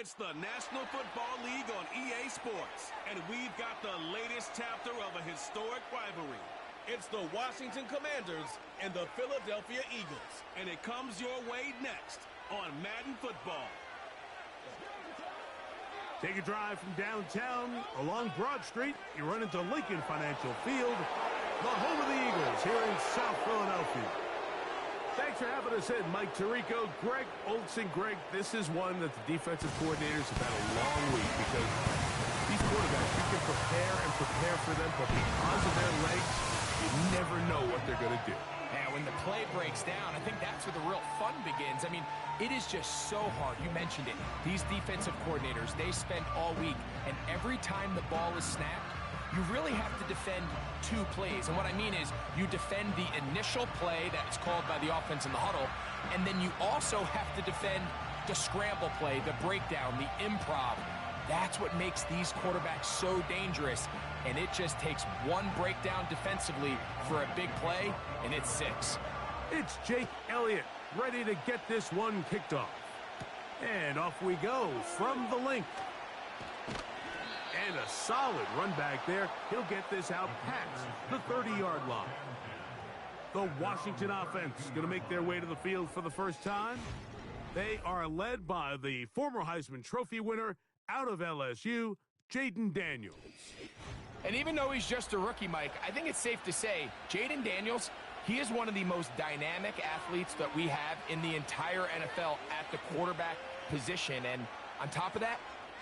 It's the National Football League on EA Sports, and we've got the latest chapter of a historic rivalry. It's the Washington Commanders and the Philadelphia Eagles, and it comes your way next on Madden Football. Take a drive from downtown along Broad Street. You run into Lincoln Financial Field, the home of the Eagles here in South Philadelphia. Thanks for having us in, Mike Tirico, Greg Olson. Greg, this is one that the defensive coordinators have had a long week because these quarterbacks, you can prepare for them, but because of their legs, you never know what they're going to do. Yeah, when the play breaks down, I think that's where the real fun begins. I mean, it is just so hard. You mentioned it. These defensive coordinators, they spend all week, and every time the ball is snapped, you really have to defend two plays. And what I mean is you defend the initial play that's called by the offense in the huddle, and then you also have to defend the scramble play, the breakdown, the improv. That's what makes these quarterbacks so dangerous, and it just takes one breakdown defensively for a big play, and it's 6. It's Jake Elliott ready to get this one kicked off. And off we go from the link. And a solid run back there. He'll get this out past the 30-yard line. The Washington offense is going to make their way to the field for the first time. They are led by the former Heisman Trophy winner out of LSU, Jaden Daniels. And even though he's just a rookie, Mike, I think it's safe to say Jaden Daniels, he is one of the most dynamic athletes that we have in the entire NFL at the quarterback position. And on top of that,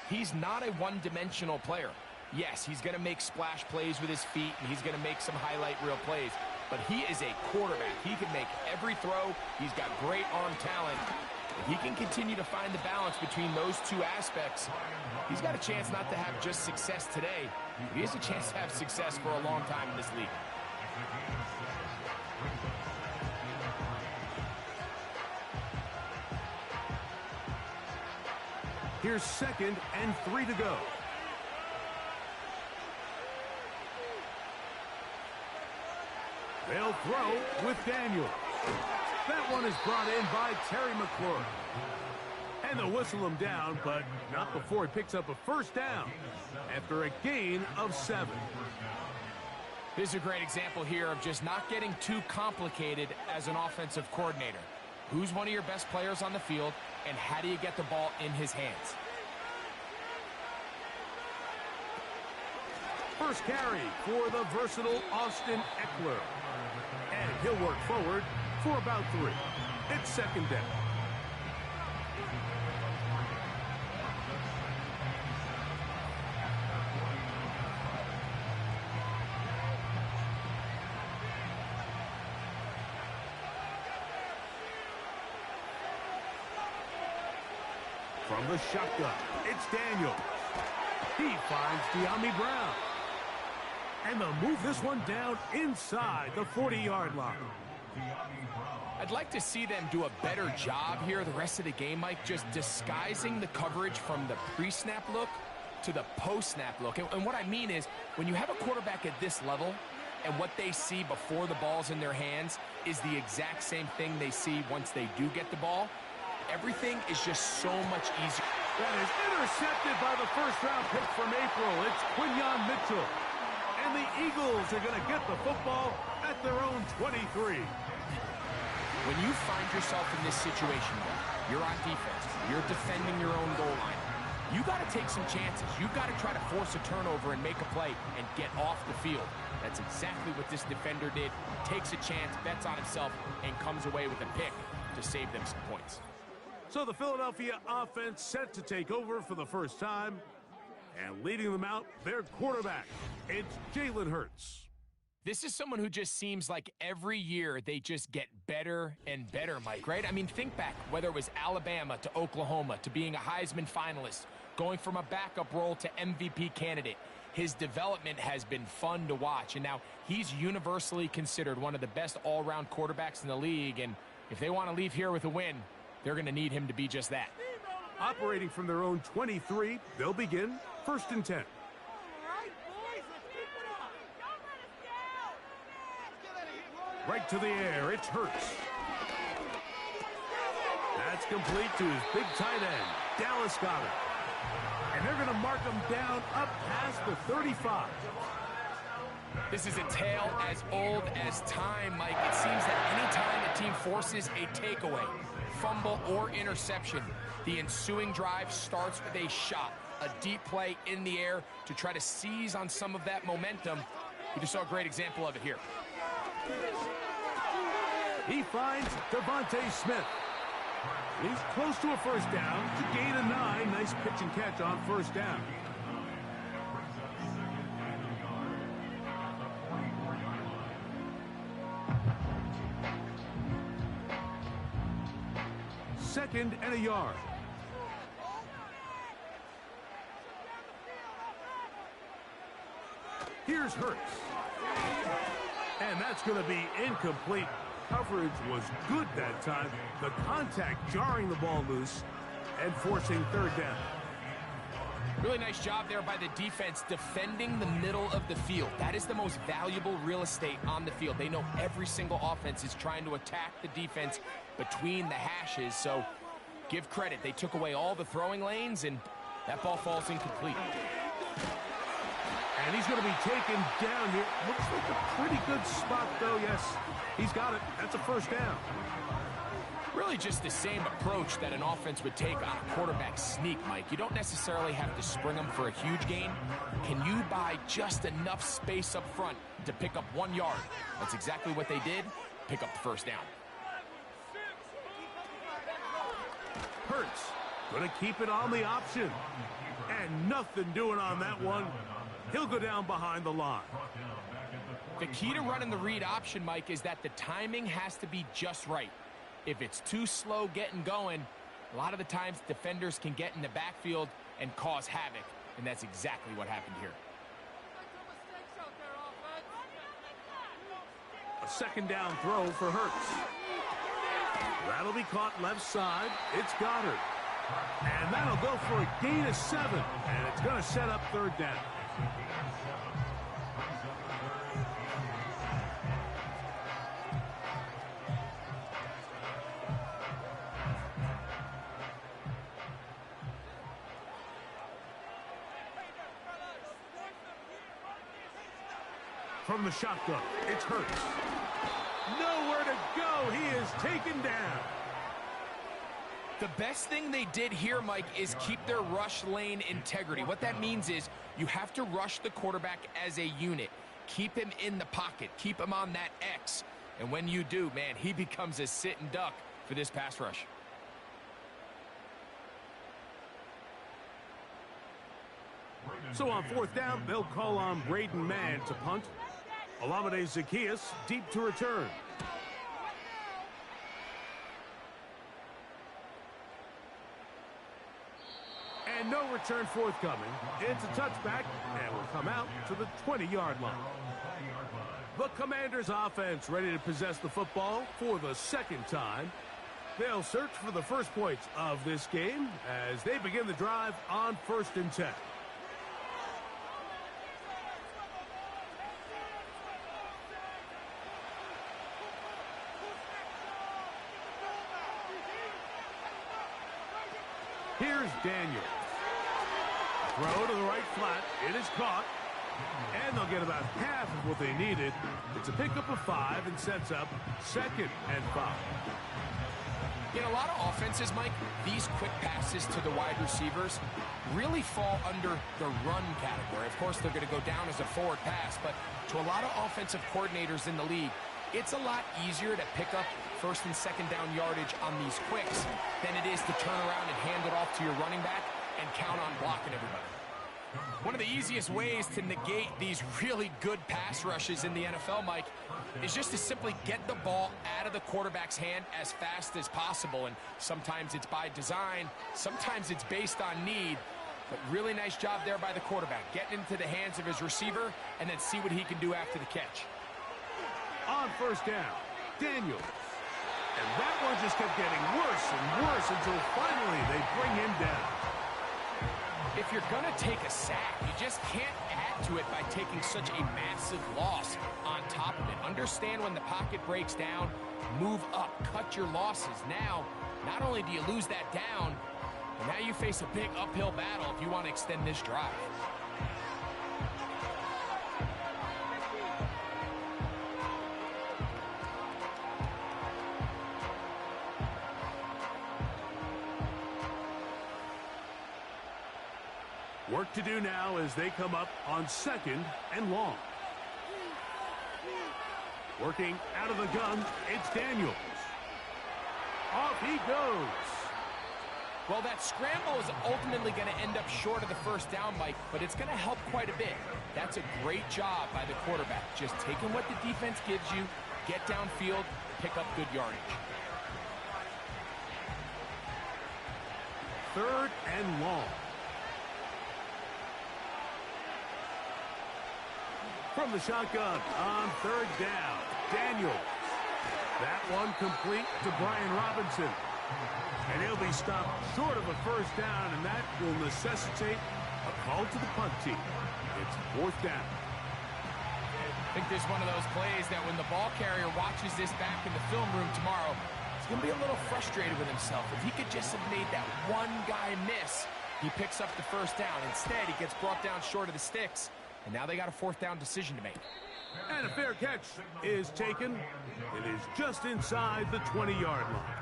he's not a one-dimensional player. Yes, he's going to make splash plays with his feet, and he's going to make some highlight reel plays. But he is a quarterback. He can make every throw. He's got great arm talent. If he can continue to find the balance between those two aspects, he's got a chance not to have just success today. He has a chance to have success for a long time in this league. Here's 2nd and 3 to go. They'll throw with Daniels. That one is brought in by Terry McLaurin. And they'll whistle him down, but not before he picks up a first down after a gain of 7. This is a great example here of just not getting too complicated as an offensive coordinator. Who's one of your best players on the field, and how do you get the ball in his hands? First carry for the versatile Austin Eckler. And he'll work forward for about 3. It's 2nd down. From the shotgun, it's Daniels. He finds De'Ami Brown. And they'll move this one down inside the 40-yard line. I'd like to see them do a better job here the rest of the game, Mike, just disguising the coverage from the pre-snap look to the post-snap look. And what I mean is, when you have a quarterback at this level, and what they see before the ball's in their hands is the exact same thing they see once they do get the ball, everything is just so much easier. That is intercepted by the first-round pick from April. It's Quinyon Mitchell. And the Eagles are going to get the football at their own 23. When you find yourself in this situation, you're on defense, you're defending your own goal line, you got to take some chances. You've got to try to force a turnover and make a play and get off the field. That's exactly what this defender did. Takes a chance, bets on himself, and comes away with a pick to save them some points. So the Philadelphia offense set to take over for the first time. And leading them out, their quarterback, it's Jalen Hurts. This is someone who just seems like every year they just get better and better, Mike, right? I mean, think back, whether it was Alabama to Oklahoma to being a Heisman finalist, going from a backup role to MVP candidate. His development has been fun to watch, and now he's universally considered one of the best all-around quarterbacks in the league, and if they want to leave here with a win, they're going to need him to be just that. Operating from their own 23, they'll begin 1st and 10. Right to the air, it's Hurts. That's complete to his big tight end, Dallas Goedert. And they're going to mark them down up past the 35. This is a tale as old as time, Mike. It seems that any time a team forces a takeaway, fumble, or interception, the ensuing drive starts with a shot, a deep play in the air to try to seize on some of that momentum. We just saw a great example of it here. He finds Devontae Smith. He's close to a first down to gain a 9. Nice pitch and catch on first down. Second and a yard. Here's Hurts. And that's going to be incomplete. Coverage was good that time. The contact jarring the ball loose and forcing third down. Really nice job there by the defense defending the middle of the field. That is the most valuable real estate on the field. They know every single offense is trying to attack the defense between the hashes, so give credit. They took away all the throwing lanes, and that ball falls incomplete. And he's going to be taken down here. Looks like a pretty good spot, though. Yes, he's got it. That's a first down. Really just the same approach that an offense would take on a quarterback sneak, Mike. You don't necessarily have to spring them for a huge gain. Can you buy just enough space up front to pick up 1 yard? That's exactly what they did. Pick up the first down. Hurts going to keep it on the option. And nothing doing on that one. He'll go down behind the line. The key to running the read option, Mike, is that the timing has to be just right. If it's too slow getting going, a lot of the times defenders can get in the backfield and cause havoc, and that's exactly what happened here. A second down throw for Hurts. That'll be caught left side. It's Goddard. And that'll go for a gain of 7, and it's going to set up third down. From the shotgun, it's Hurts. Nowhere to go. He is taken down. The best thing they did here, Mike, is keep their rush lane integrity. What that means is you have to rush the quarterback as a unit. Keep him in the pocket. Keep him on that X. And when you do, man, he becomes a sit and duck for this pass rush. So on fourth down, they'll call on Braden Mann to punt. Olamide Zaccheaus deep to return. And no return forthcoming. It's a touchback, and will come out to the 20-yard line. The Commanders' offense ready to possess the football for the second time. They'll search for the first points of this game as they begin the drive on 1st and 10. Here's Daniels. Throw to the right flat. It is caught. And they'll get about half of what they needed. It's a pickup of 5 and sets up 2nd and 5. In a lot of offenses, Mike, these quick passes to the wide receivers really fall under the run category. Of course, they're going to go down as a forward pass, but to a lot of offensive coordinators in the league, it's a lot easier to pick up 1st and 2nd down yardage on these quicks than it is to turn around and hand it off to your running back and count on blocking everybody. One of the easiest ways to negate these really good pass rushes in the NFL, Mike, is just to simply get the ball out of the quarterback's hand as fast as possible. And sometimes it's by design, sometimes it's based on need. But really nice job there by the quarterback, getting into the hands of his receiver and then see what he can do after the catch. On 1st down, Daniels. And that one just kept getting worse and worse until finally they bring him down. If you're going to take a sack, you just can't add to it by taking such a massive loss on top of it. Understand when the pocket breaks down, move up, cut your losses. Now, not only do you lose that down, And now you face a big uphill battle if you want to extend this drive. Work to do now as they come up on 2nd and long. Working out of the gun, it's Daniels. Off he goes. Well, that scramble is ultimately going to end up short of the first down, Mike, but it's going to help quite a bit. That's a great job by the quarterback. Just taking what the defense gives you, get downfield, pick up good yardage. 3rd and long. From the shotgun on 3rd down, Daniels. That one complete to Brian Robinson. And he'll be stopped short of a first down, and that will necessitate a call to the punt team. It's 4th down. I think this is one of those plays that when the ball carrier watches this back in the film room tomorrow, he's going to be a little frustrated with himself. If he could just have made that one guy miss, he picks up the first down. Instead, he gets brought down short of the sticks. And now they got a 4th down decision to make. And a fair catch is taken. It is just inside the 20-yard line.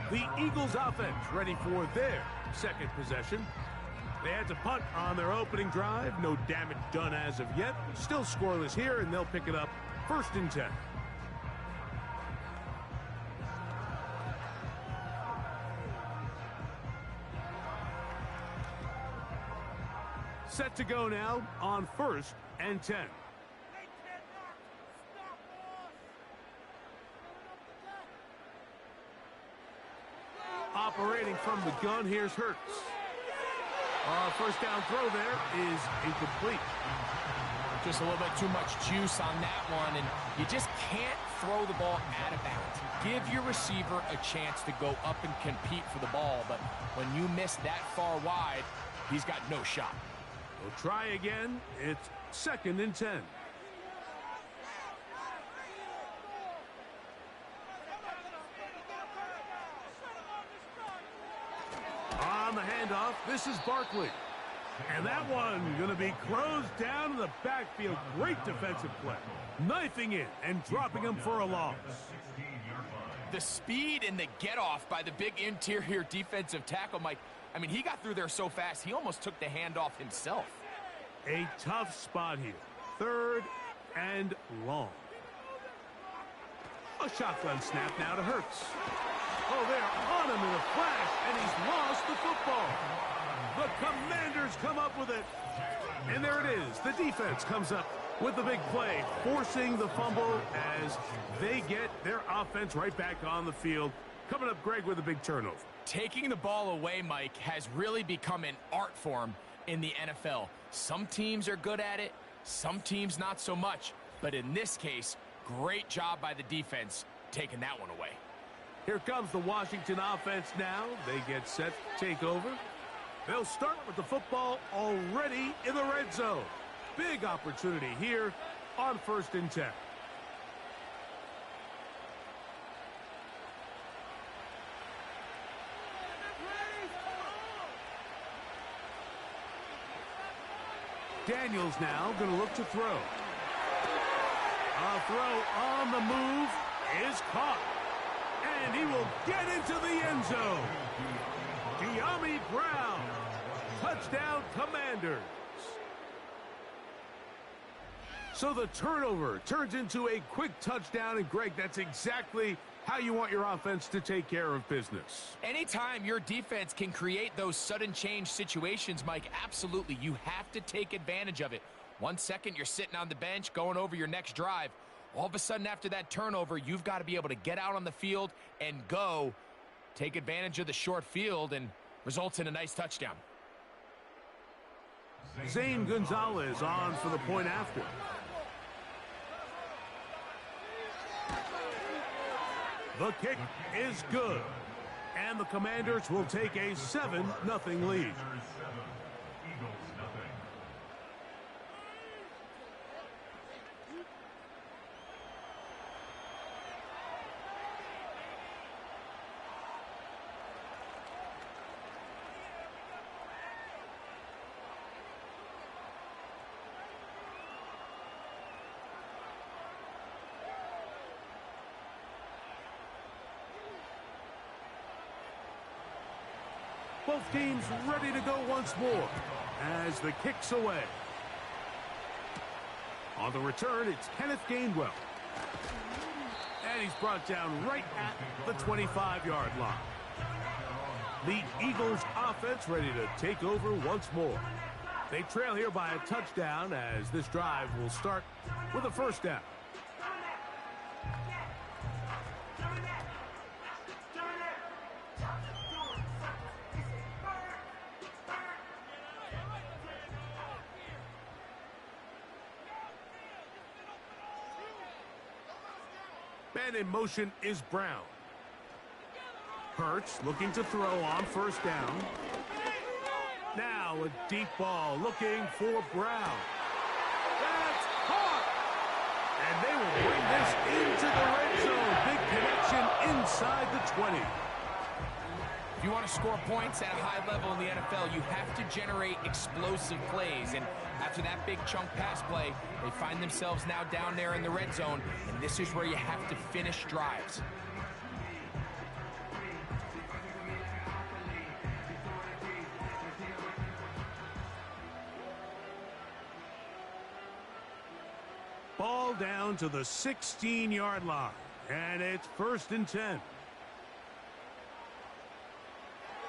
The Eagles offense ready for their 2nd possession. They had to punt on their opening drive. No damage done as of yet. Still scoreless here, and they'll pick it up 1st and 10. Set to go now on 1st and 10. Operating from the gun, here's Hurts. First down throw there is incomplete. Just a little bit too much juice on that one, and you just can't throw the ball out of bounds. Give your receiver a chance to go up and compete for the ball, but when you miss that far wide, he's got no shot. We'll try again. It's 2nd and 10. On the handoff, this is Barkley. And that one going to be closed down in the backfield. Great defensive play. Knifing it and dropping him for a loss. The speed and the get-off by the big interior defensive tackle, Mike. I mean, he got through there so fast, he almost took the handoff himself. A tough spot here. 3rd and long. A shotgun snap now to Hurts. Oh, they're on him in a flash, and he's lost the football. The Commanders come up with it. And there it is. The defense comes up with the big play, forcing the fumble as they get their offense right back on the field. Coming up, Greg, with a big turnover. Taking the ball away, Mike, has really become an art form in the NFL. Some teams are good at it, some teams not so much. But in this case, great job by the defense taking that one away. Here comes the Washington offense now. They get set to take over. They'll start with the football already in the red zone. Big opportunity here on 1st and 10. Daniels now going to look to throw. A throw on the move is caught. And he will get into the end zone. De'Ami Brown. Touchdown, Commanders. So the turnover turns into a quick touchdown. And, Greg, that's exactly how you want your offense to take care of business. Anytime your defense can create those sudden change situations, Mike, absolutely, you have to take advantage of it. 1 second, you're sitting on the bench going over your next drive. All of a sudden, after that turnover, you've got to be able to get out on the field and go. Take advantage of the short field and results in a nice touchdown. Zane Gonzalez on for the point after. The kick is good. And the Commanders will take a 7-0 lead. Both teams ready to go once more as the kick's away. On the return, it's Kenneth Gainwell. And he's brought down right at the 25-yard line. The Eagles offense ready to take over once more. They trail here by a touchdown as this drive will start with a first down. Man in motion is Brown. Hurts looking to throw on first down. Now a deep ball looking for Brown. That's caught! And they will bring this into the red zone. Big connection inside the 20. If you want to score points at a high level in the NFL, you have to generate explosive plays. And after that big chunk pass play, they find themselves now down there in the red zone. And this is where you have to finish drives. Ball down to the 16-yard line. And it's 1st and 10.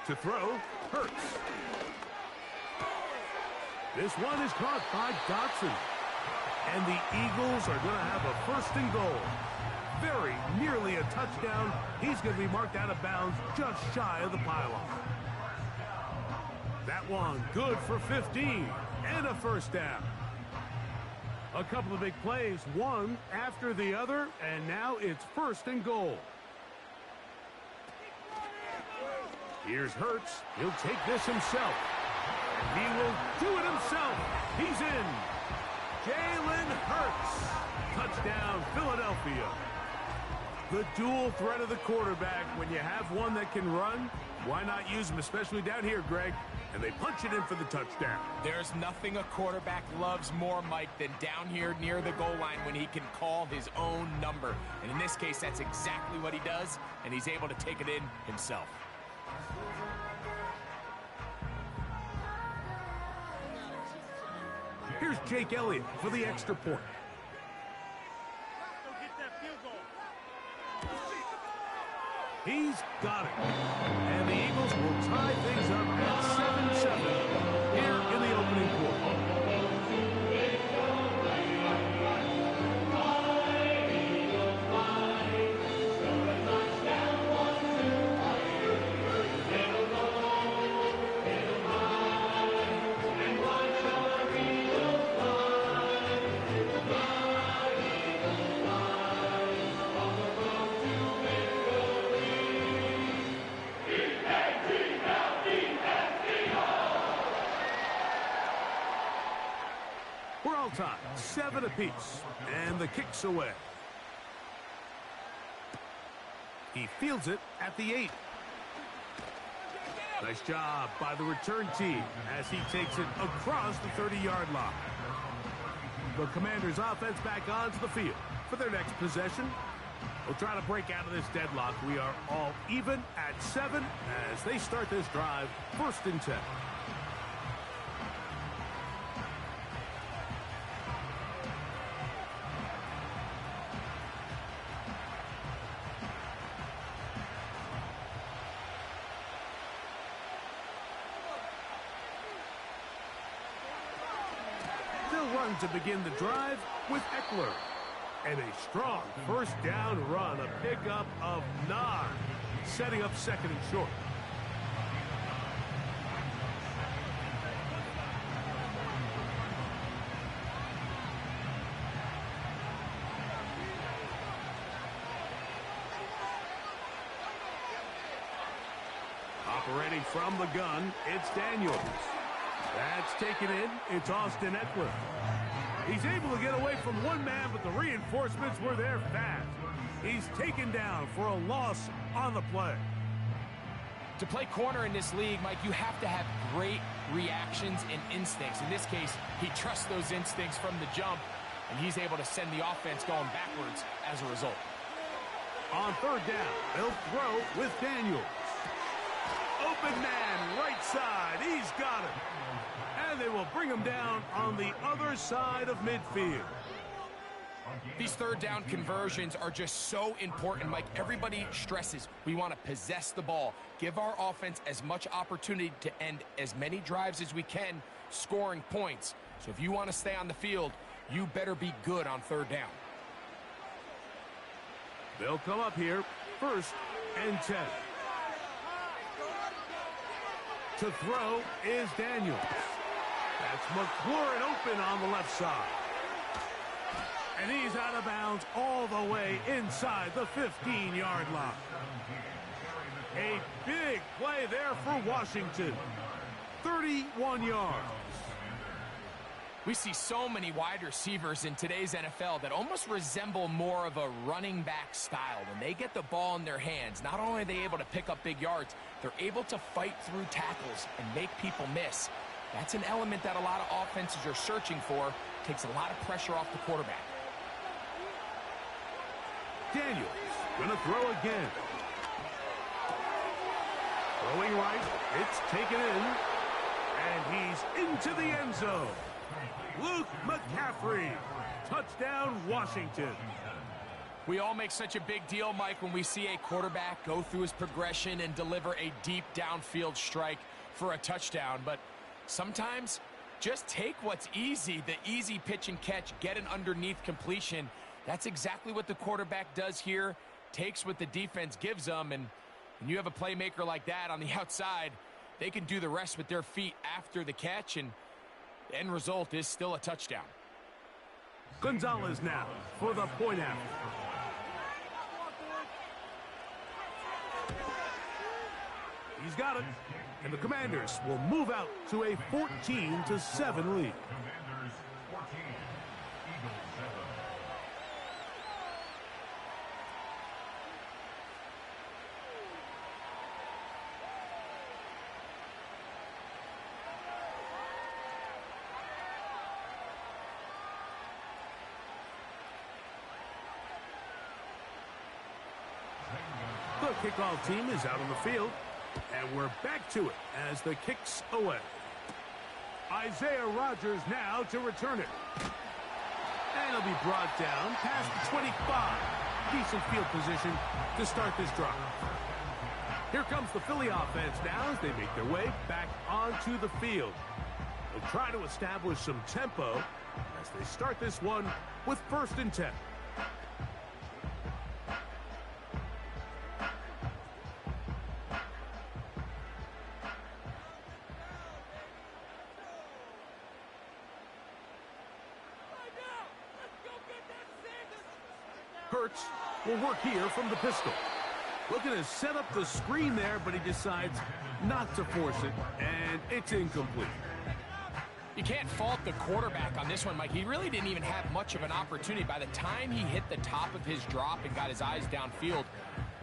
To throw, Hurts. This one is caught by Dotson. And the Eagles are going to have a 1st and goal. Very nearly a touchdown. He's going to be marked out of bounds just shy of the pylon. That one good for 15 and a 1st down. A couple of big plays, one after the other, and now it's 1st and goal. Here's Hurts. He'll take this himself. And he will do it himself. He's in. Jalen Hurts. Touchdown, Philadelphia. The dual threat of the quarterback. When you have one that can run, why not use him, especially down here, Greg? And they punch it in for the touchdown. There's nothing a quarterback loves more, Mike, than down here near the goal line when he can call his own number. And in this case, that's exactly what he does, and he's able to take it in himself. Here's Jake Elliott for the extra point. He's got it. And the Eagles will tie things up at 7-7 here in the opening quarter. Time, 7 apiece, and the kick's away. He fields it at the 8. Nice job by the return team as he takes it across the 30-yard line. The Commanders' offense back onto the field for their next possession. We'll try to break out of this deadlock. We are all even at 7 as they start this drive, 1st and 10. Run to begin the drive with Eckler. And a strong 1st down run, a pickup of 9, setting up 2nd and short. Operating from the gun, it's Daniels. That's taken in. It's Austin Eckler. He's able to get away from one man, but the reinforcements were there fast. He's taken down for a loss on the play. To play corner in this league, Mike, you have to have great reactions and instincts. In this case, he trusts those instincts from the jump, and he's able to send the offense going backwards as a result. On 3rd down, they'll throw with Daniels. open man, right side. He's got it. And they will bring him down on the other side of midfield. These third down conversions are just so important, Mike. Everybody stresses we want to possess the ball, give our offense as much opportunity to end as many drives as we can, scoring points. So if you want to stay on the field, you better be good on third down. They'll come up here, 1st and 10. To throw is Daniels. That's McLaurin open on the left side. And he's out of bounds all the way inside the 15-yard line. A big play there for Washington. 31 yards. We see so many wide receivers in today's NFL that almost resemble more of a running back style. When they get the ball in their hands, not only are they able to pick up big yards, they're able to fight through tackles and make people miss. That's an element that a lot of offenses are searching for. Takes a lot of pressure off the quarterback. Daniels gonna throw again. Throwing right, it's taken in, and he's into the end zone. Luke McCaffrey, touchdown Washington. We all make such a big deal, Mike, when we see a quarterback go through his progression and deliver a deep downfield strike for a touchdown. But sometimes just take what's easy, the easy pitch and catch, get an underneath completion. That's exactly what the quarterback does here, takes what the defense gives them, and when you have a playmaker like that on the outside, they can do the rest with their feet after the catch, and the end result is still a touchdown. Gonzalez now for the point after. He's got it, and the Commanders will move out to a 14-7 lead. The kickoff team is out on the field, and we're back to it as the kick's away. Isaiah Rodgers now to return it. And it'll be brought down past the 25. Decent field position to start this drive. Here comes the Philly offense now as they make their way back onto the field. They'll try to establish some tempo as they start this one with 1st and 10. Hurts will work here from the pistol. Looking to set up the screen there, but he decides not to force it, and it's incomplete. You can't fault the quarterback on this one, Mike. He really didn't even have much of an opportunity. By the time he hit the top of his drop and got his eyes downfield,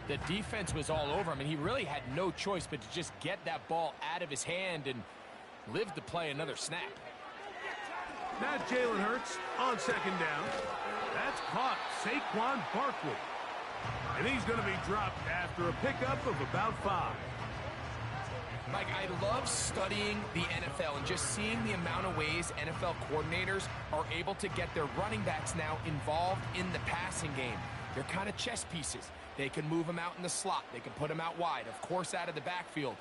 the defense was all over him, and he really had no choice but to just get that ball out of his hand and live to play another snap. Now Jalen Hurts on 2nd down. That's caught Saquon Barkley. And he's going to be dropped after a pickup of about 5. Mike, I love studying the NFL and just seeing the amount of ways NFL coordinators are able to get their running backs now involved in the passing game. They're kind of chess pieces. They can move them out in the slot. They can put them out wide, of course, out of the backfield.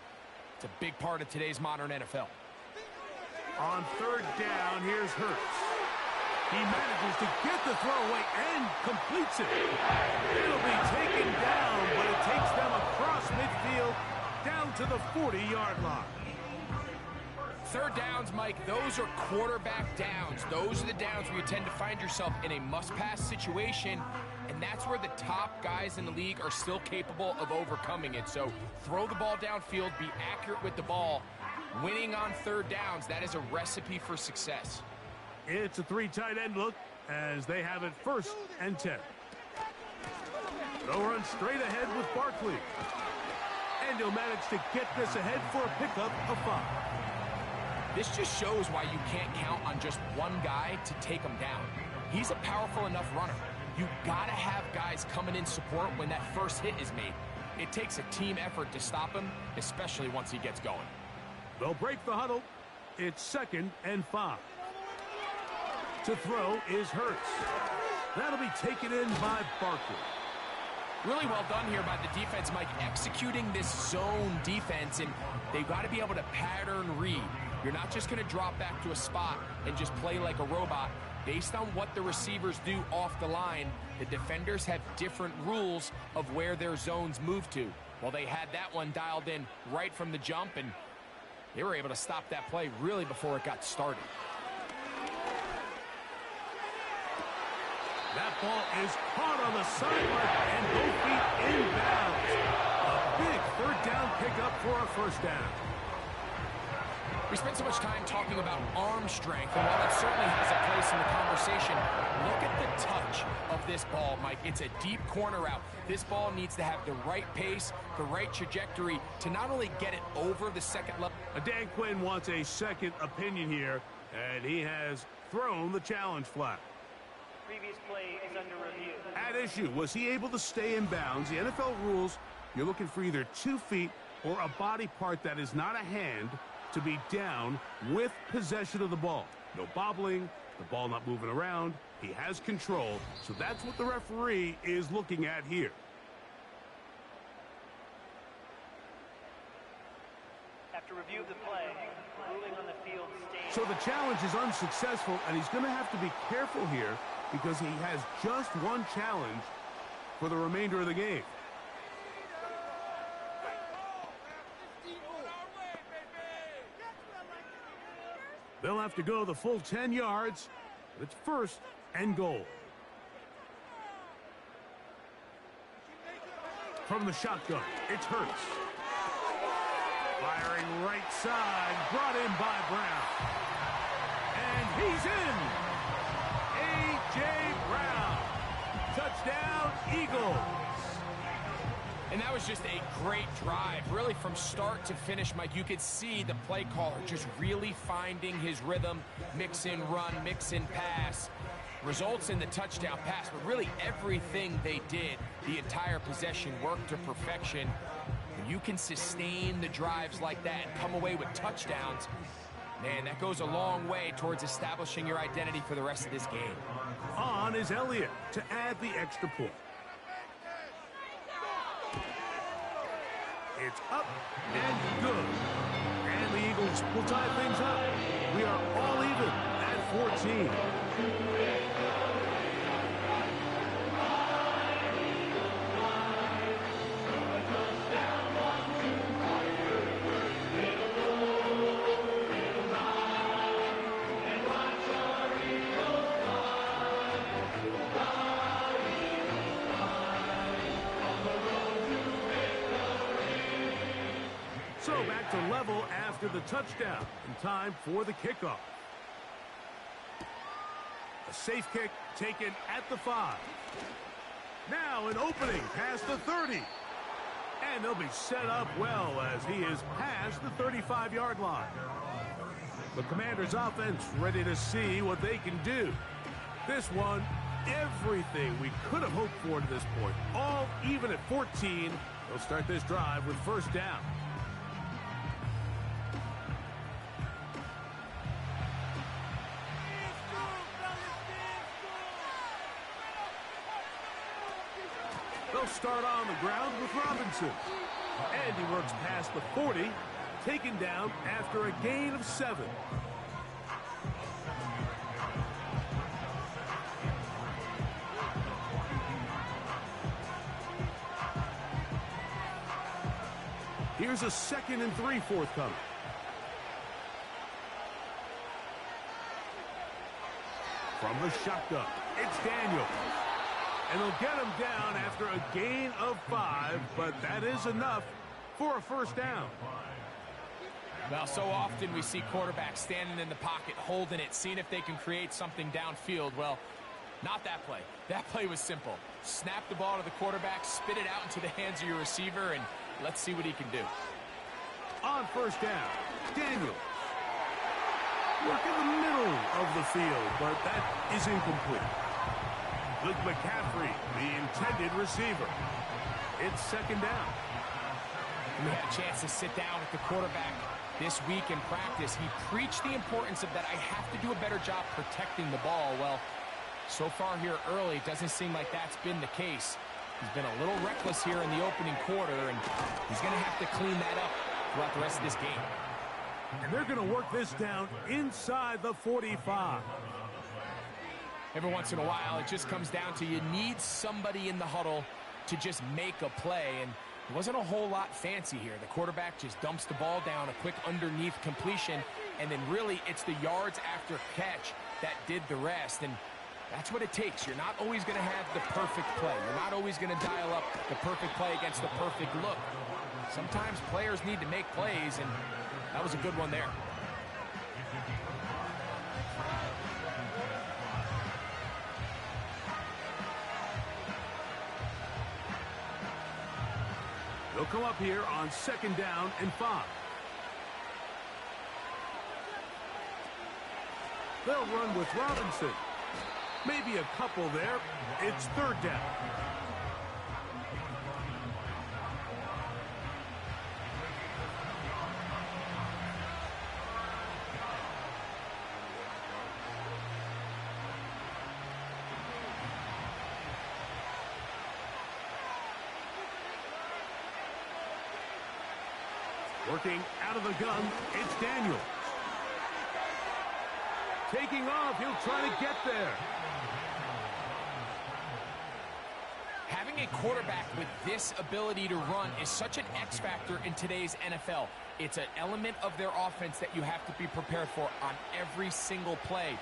It's a big part of today's modern NFL. On 3rd down, here's Hurts. He manages to get the throw away and completes it. It'll be taken down, but it takes them across midfield down to the 40-yard line. 3rd downs, Mike, those are quarterback downs. Those are the downs where you tend to find yourself in a must-pass situation, and that's where the top guys in the league are still capable of overcoming it. So throw the ball downfield, be accurate with the ball. Winning on 3rd downs, that is a recipe for success. It's a 3 tight end look as they have it 1st and 10. They'll run straight ahead with Barkley. And he'll manage to get this ahead for a pickup of 5. This just shows why you can't count on just one guy to take him down. He's a powerful enough runner. You gotta have guys coming in support when that first hit is made. It takes a team effort to stop him, especially once he gets going. They'll break the huddle. It's 2nd and 5. To throw is Hurts. That'll be taken in by Barkley. Really well done here by the defense, Mike, executing this zone defense, and they've got to be able to pattern read. You're not just going to drop back to a spot and just play like a robot. Based on what the receivers do off the line, the defenders have different rules of where their zones move to. Well, they had that one dialed in right from the jump, and they were able to stop that play really before it got started. That ball is caught on the sideline and both feet inbounds. A big 3rd down pickup for a 1st down. We spent so much time talking about arm strength, and while it certainly has a place in the conversation, look at the touch of this ball, Mike. It's a deep corner route. This ball needs to have the right pace, the right trajectory to not only get it over the 2nd level. Dan Quinn wants a second opinion here, and he has thrown the challenge flag. Previous play is under review. At issue, was he able to stay in bounds? The NFL rules, you're looking for either 2 feet or a body part that is not a hand to be down with possession of the ball. No bobbling, the ball not moving around. He has control, so that's what the referee is looking at here. After review of the play, ruling on the field stays. So the challenge is unsuccessful, and he's going to have to be careful here because he has just one challenge for the remainder of the game. They'll have to go the full 10 yards. It's 1st and goal. From the shotgun, it's Hurts. Firing right side, brought in by Brown. And he's in. A.J. Brown. Touchdown, Eagles. And that was just a great drive, really from start to finish, Mike. You could see the play caller just really finding his rhythm, mix in run, mix in pass. Results in the touchdown pass, but really everything they did, the entire possession worked to perfection. When you can sustain the drives like that and come away with touchdowns, man, that goes a long way towards establishing your identity for the rest of this game. On is Elliott to add the extra point. It's up and good. And the Eagles will tie things up. We are all even at 14. So back to level after the touchdown. And time for the kickoff. A safe kick taken at the 5. Now an opening past the 30. And they'll be set up well as he is past the 35-yard line. The Commanders' offense ready to see what they can do. This one, everything we could have hoped for to this point. All even at 14. They'll start this drive with 1st down. They'll start on the ground with Robinson. And he works past the 40, taken down after a gain of 7. Here's a 2nd and 3 forthcoming. From the shotgun, it's Daniels. And they'll get him down after a gain of 5, but that is enough for a 1st down. Well, so often we see quarterbacks standing in the pocket, holding it, seeing if they can create something downfield. Well, not that play. That play was simple. Snap the ball to the quarterback, spit it out into the hands of your receiver, and let's see what he can do. On 1st down, Daniels. Work in the middle of the field, but that is incomplete. Luke McCaffrey, the intended receiver. It's 2nd down. We had a chance to sit down with the quarterback this week in practice. He preached the importance of that I have to do a better job protecting the ball. Well, so far here early, it doesn't seem like that's been the case. He's been a little reckless here in the opening quarter, and he's going to have to clean that up throughout the rest of this game. And they're going to work this down inside the 45. Every once in a while, it just comes down to you need somebody in the huddle to just make a play, and it wasn't a whole lot fancy here. The quarterback just dumps the ball down, a quick underneath completion, and then really it's the yards after catch that did the rest. And that's what it takes. You're not always going to have the perfect play. You're not always going to dial up the perfect play against the perfect look. Sometimes players need to make plays, and that was a good one there. They'll come up here on 2nd down and 5. They'll run with Robinson. Maybe a couple there. It's 3rd down. Working out of the gun, it's Daniels. Taking off, he'll try to get there. Having a quarterback with this ability to run is such an X factor in today's NFL. It's an element of their offense that you have to be prepared for on every single play.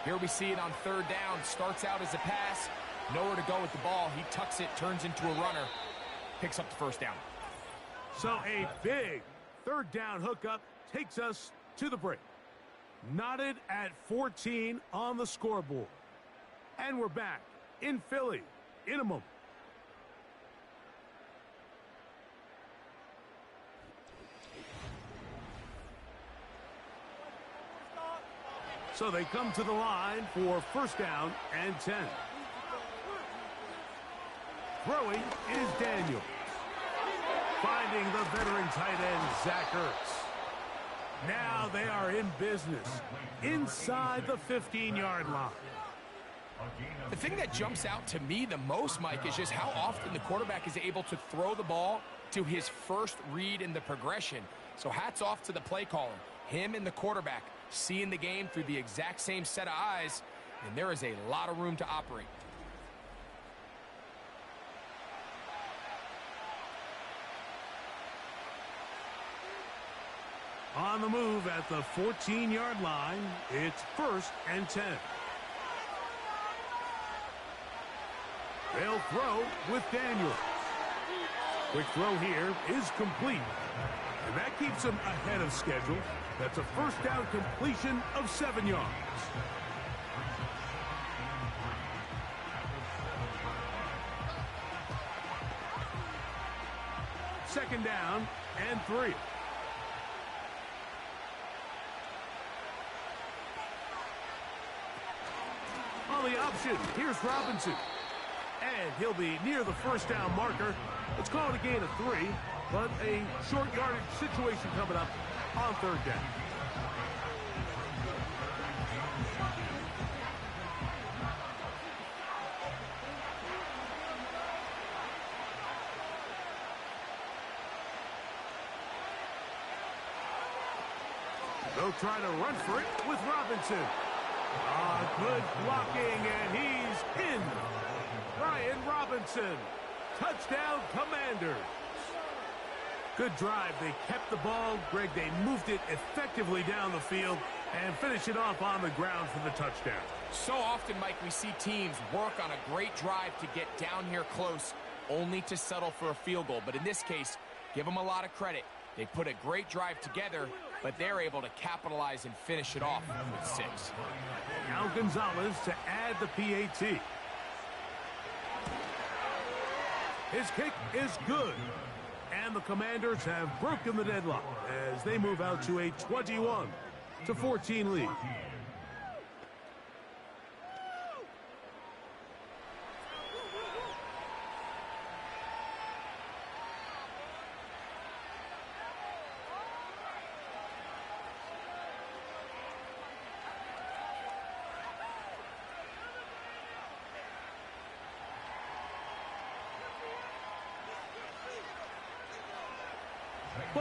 Here we see it on 3rd down. Starts out as a pass. Nowhere to go with the ball. He tucks it, turns into a runner. Picks up the 1st down. So a big 3rd down hookup takes us to the break. Knotted at 14 on the scoreboard. And we're back in Philly in a moment. So they come to the line for 1st down and 10. Throwing is Daniel. Finding the veteran tight end, Zach Ertz. Now they are in business inside the 15-yard line. The thing that jumps out to me the most, Mike, is just how often the quarterback is able to throw the ball to his first read in the progression. So hats off to the play caller. Him and the quarterback seeing the game through the exact same set of eyes, and there is a lot of room to operate. On the move at the 14-yard line, it's 1st and 10. They'll throw with Daniels. Quick throw here is complete. And that keeps him ahead of schedule. That's a 1st down completion of 7 yards. Second down and 3. On the option, here's Robinson. And he'll be near the 1st down marker. Let's call it a gain of 3, but a short yardage situation coming up on 3rd down. They'll try to run for it with Robinson. Good blocking, and he's in. Brian Robinson. Touchdown, Commanders. Good drive. They kept the ball. Greg, they moved it effectively down the field and finished it off on the ground for the touchdown. So often, Mike, we see teams work on a great drive to get down here close, only to settle for a field goal. But in this case, give them a lot of credit. They put a great drive together, but they're able to capitalize and finish it off with 6. Now Gonzalez to add the PAT. His kick is good. And the Commanders have broken the deadlock as they move out to a 21-14 lead.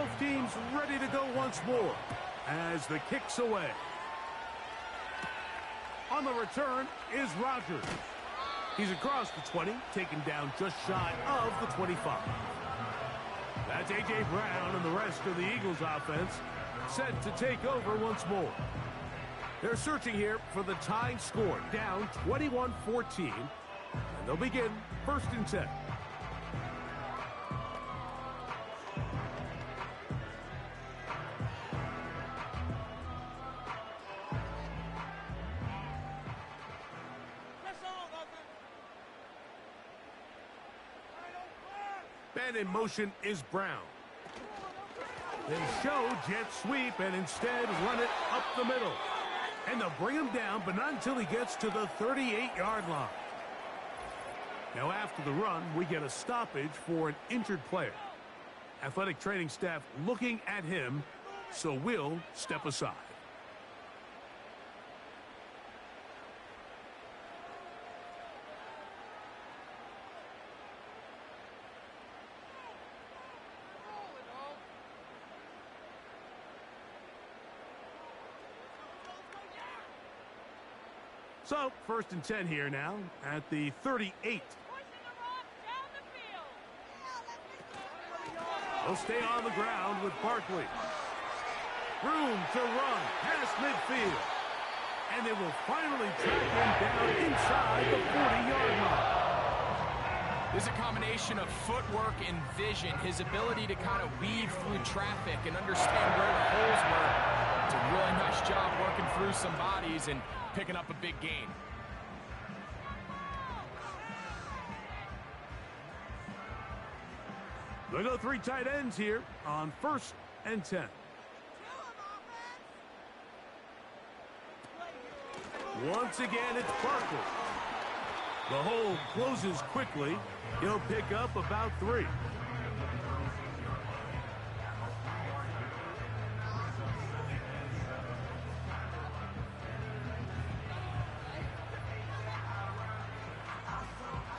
Both teams ready to go once more as the kick's away. On the return is Rodgers. He's across the 20, taken down just shy of the 25. That's A.J. Brown and the rest of the Eagles offense set to take over once more. They're searching here for the tying score, down 21-14, and they'll begin 1st and 10. And in motion is Brown. They show jet sweep and instead run it up the middle. And they'll bring him down, but not until he gets to the 38-yard line. Now after the run, we get a stoppage for an injured player. Athletic training staff looking at him, so we'll step aside. So, 1st and 10 here now at the 38. They'll stay on the ground with Barkley. Room to run past midfield. And they will finally track him down inside the 40-yard line. There's a combination of footwork and vision, his ability to kind of weave through traffic and understand where the holes were. It's a really nice job working through some bodies and picking up a big gain. They'll go 3 tight ends here on 1st and 10. Once again, it's Barkley. The hole closes quickly. He'll pick up about 3.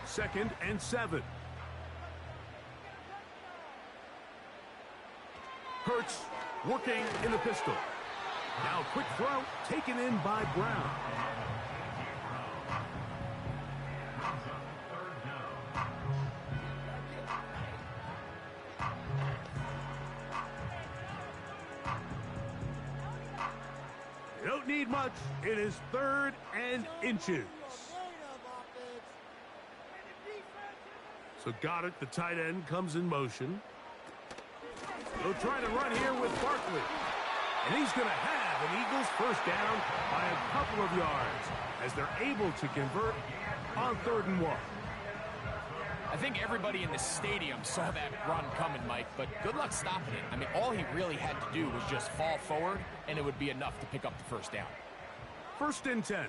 Second and 7. Hurts working in the pistol. Now quick throw taken in by Brown. You don't need much. It is 3rd and inches. So got it. The tight end comes in motion. They'll try to run here with Barkley. And he's going to have an Eagles first down by a couple of yards as they're able to convert on 3rd and 1. I think everybody in the stadium saw that run coming, Mike, but good luck stopping it. I mean, all he really had to do was just fall forward, and it would be enough to pick up the 1st down. 1st and 10.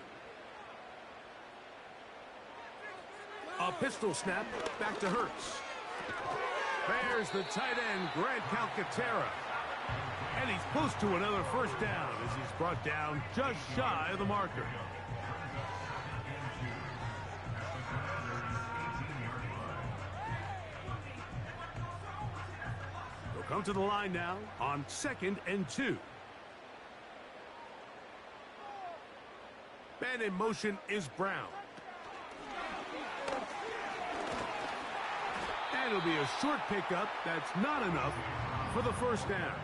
A pistol snap back to Hurts. There's the tight end, Grant Calcaterra. And he's close to another 1st down as he's brought down just shy of the marker. They'll come to the line now on 2nd and 2. And in motion is Brown. And it'll be a short pickup. That's not enough for the 1st down.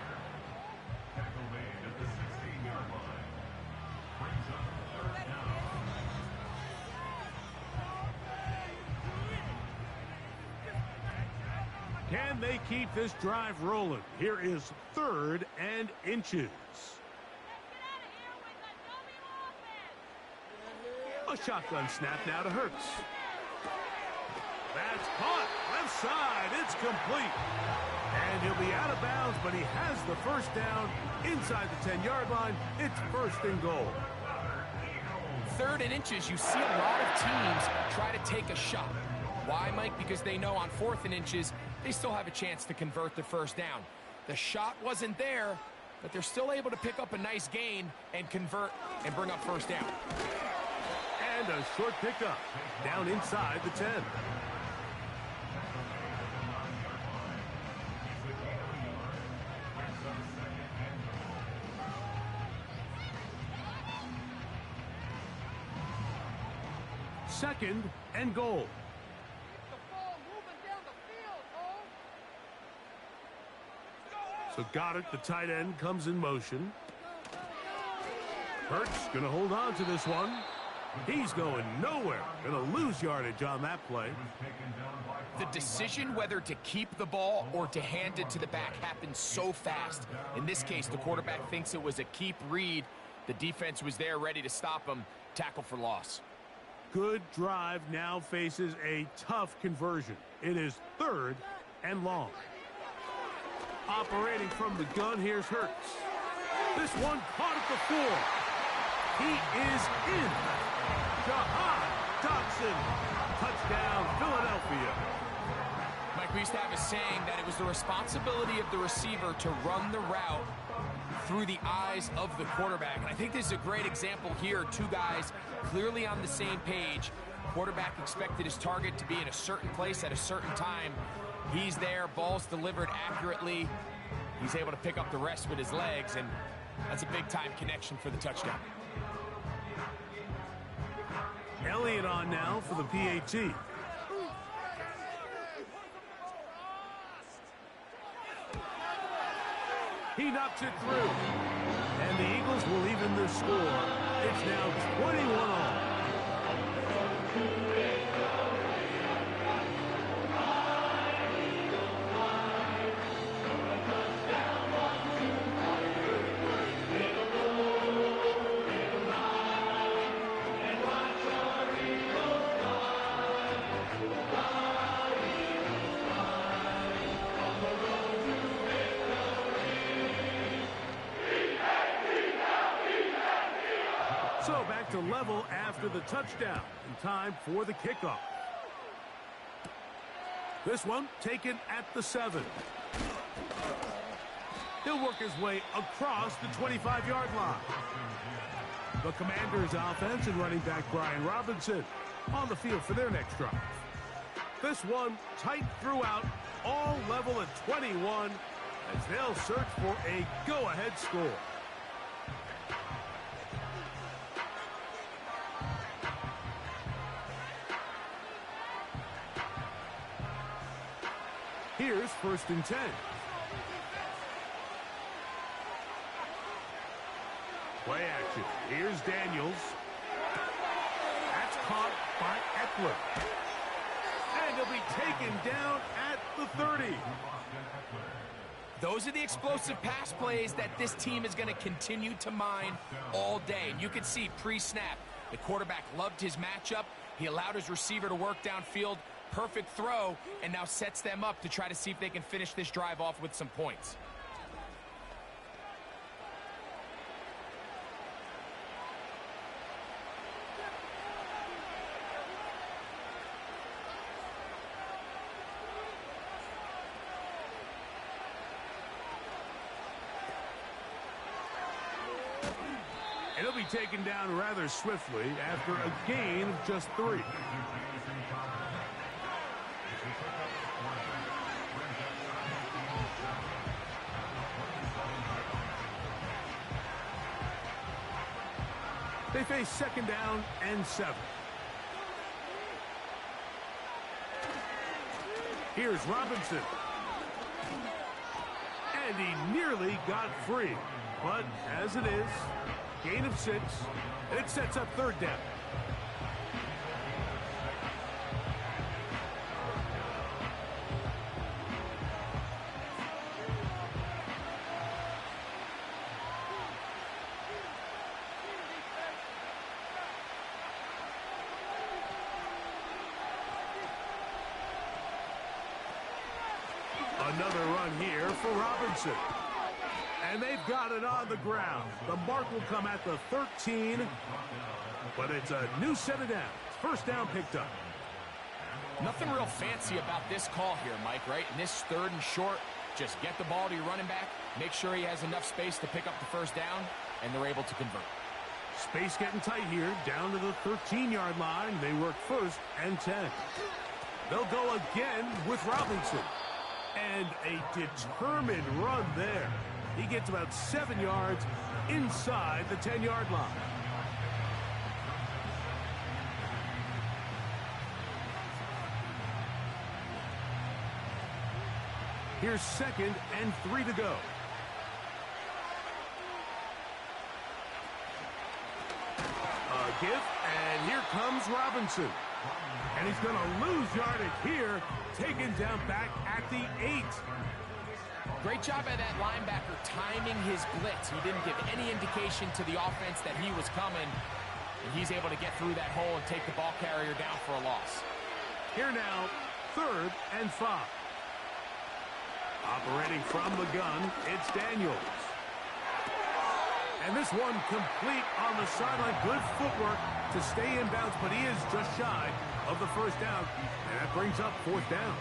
Can they keep this drive rolling? Here is 3rd and inches. A shotgun snap now to Hurts. That's caught. Left side. It's complete. And he'll be out of bounds, but he has the 1st down inside the 10-yard line. It's 1st and goal. 3rd and inches, you see a lot of teams try to take a shot. Why, Mike? Because they know on 4th and inches, they still have a chance to convert the 1st down. The shot wasn't there, but they're still able to pick up a nice gain and convert and bring up 1st down. And a short pickup down inside the 10. 2nd and goal. So got it. The tight end comes in motion. Hurts going to hold on to this one. He's going nowhere. Going to lose yardage on that play. The decision whether to keep the ball or to hand it to the back happens so fast. In this case, the quarterback thinks it was a keep read. The defense was there ready to stop him. Tackle for loss. Good drive now faces a tough conversion. It is 3rd and long. Operating from the gun, here's Hurts. This one caught at the 4. He is in. Jahan Dotson. Touchdown, Philadelphia. Mike, we used to have a saying that it was the responsibility of the receiver to run the route through the eyes of the quarterback. And I think this is a great example here. Two guys clearly on the same page. Quarterback expected his target to be in a certain place at a certain time. He's there, ball's delivered accurately. He's able to pick up the rest with his legs, and that's a big-time connection for the touchdown. Elliott on now for the PAT. He knocks it through. And the Eagles will even the score. It's now 21 all. So back to level after the touchdown. In time for the kickoff. This one taken at the 7. He'll work his way across the 25-yard line. The Commanders' offense and running back Brian Robinson on the field for their next drive. This one tight throughout, all level at 21 as they'll search for a go-ahead score. Here's 1st and 10. Play action. Here's Daniels. That's caught by Eckler. And he'll be taken down at the 30. Those are the explosive pass plays that this team is going to continue to mine all day. And you can see pre-snap, the quarterback loved his matchup. He allowed his receiver to work downfield. Perfect throw, and now sets them up to try to see if they can finish this drive off with some points. And he'll be taken down rather swiftly after a gain of just 3. They face 2nd down and 7. Here's Robinson. And he nearly got free. But as it is, gain of 6, and it sets up 3rd down. Another run here for Robinson. And they've got it on the ground. The mark will come at the 13, but it's a new set of downs. 1st down picked up. Nothing real fancy about this call here, Mike, right? In this 3rd and short, just get the ball to your running back, make sure he has enough space to pick up the 1st down, and they're able to convert. Space getting tight here, down to the 13-yard line. They work 1st and 10. They'll go again with Robinson. And a determined run there. He gets about 7 yards inside the 10-yard line. Here's 2nd and 3 to go. A gift, and here comes Robinson. And he's going to lose yardage here, taken down back at the 8. Great job by that linebacker timing his blitz. He didn't give any indication to the offense that he was coming. And he's able to get through that hole and take the ball carrier down for a loss. Here now, 3rd and 5. Operating from the gun, it's Daniels. And this one complete on the sideline. Good footwork to stay in bounds, but he is just shy of the 1st down. And that brings up 4th down.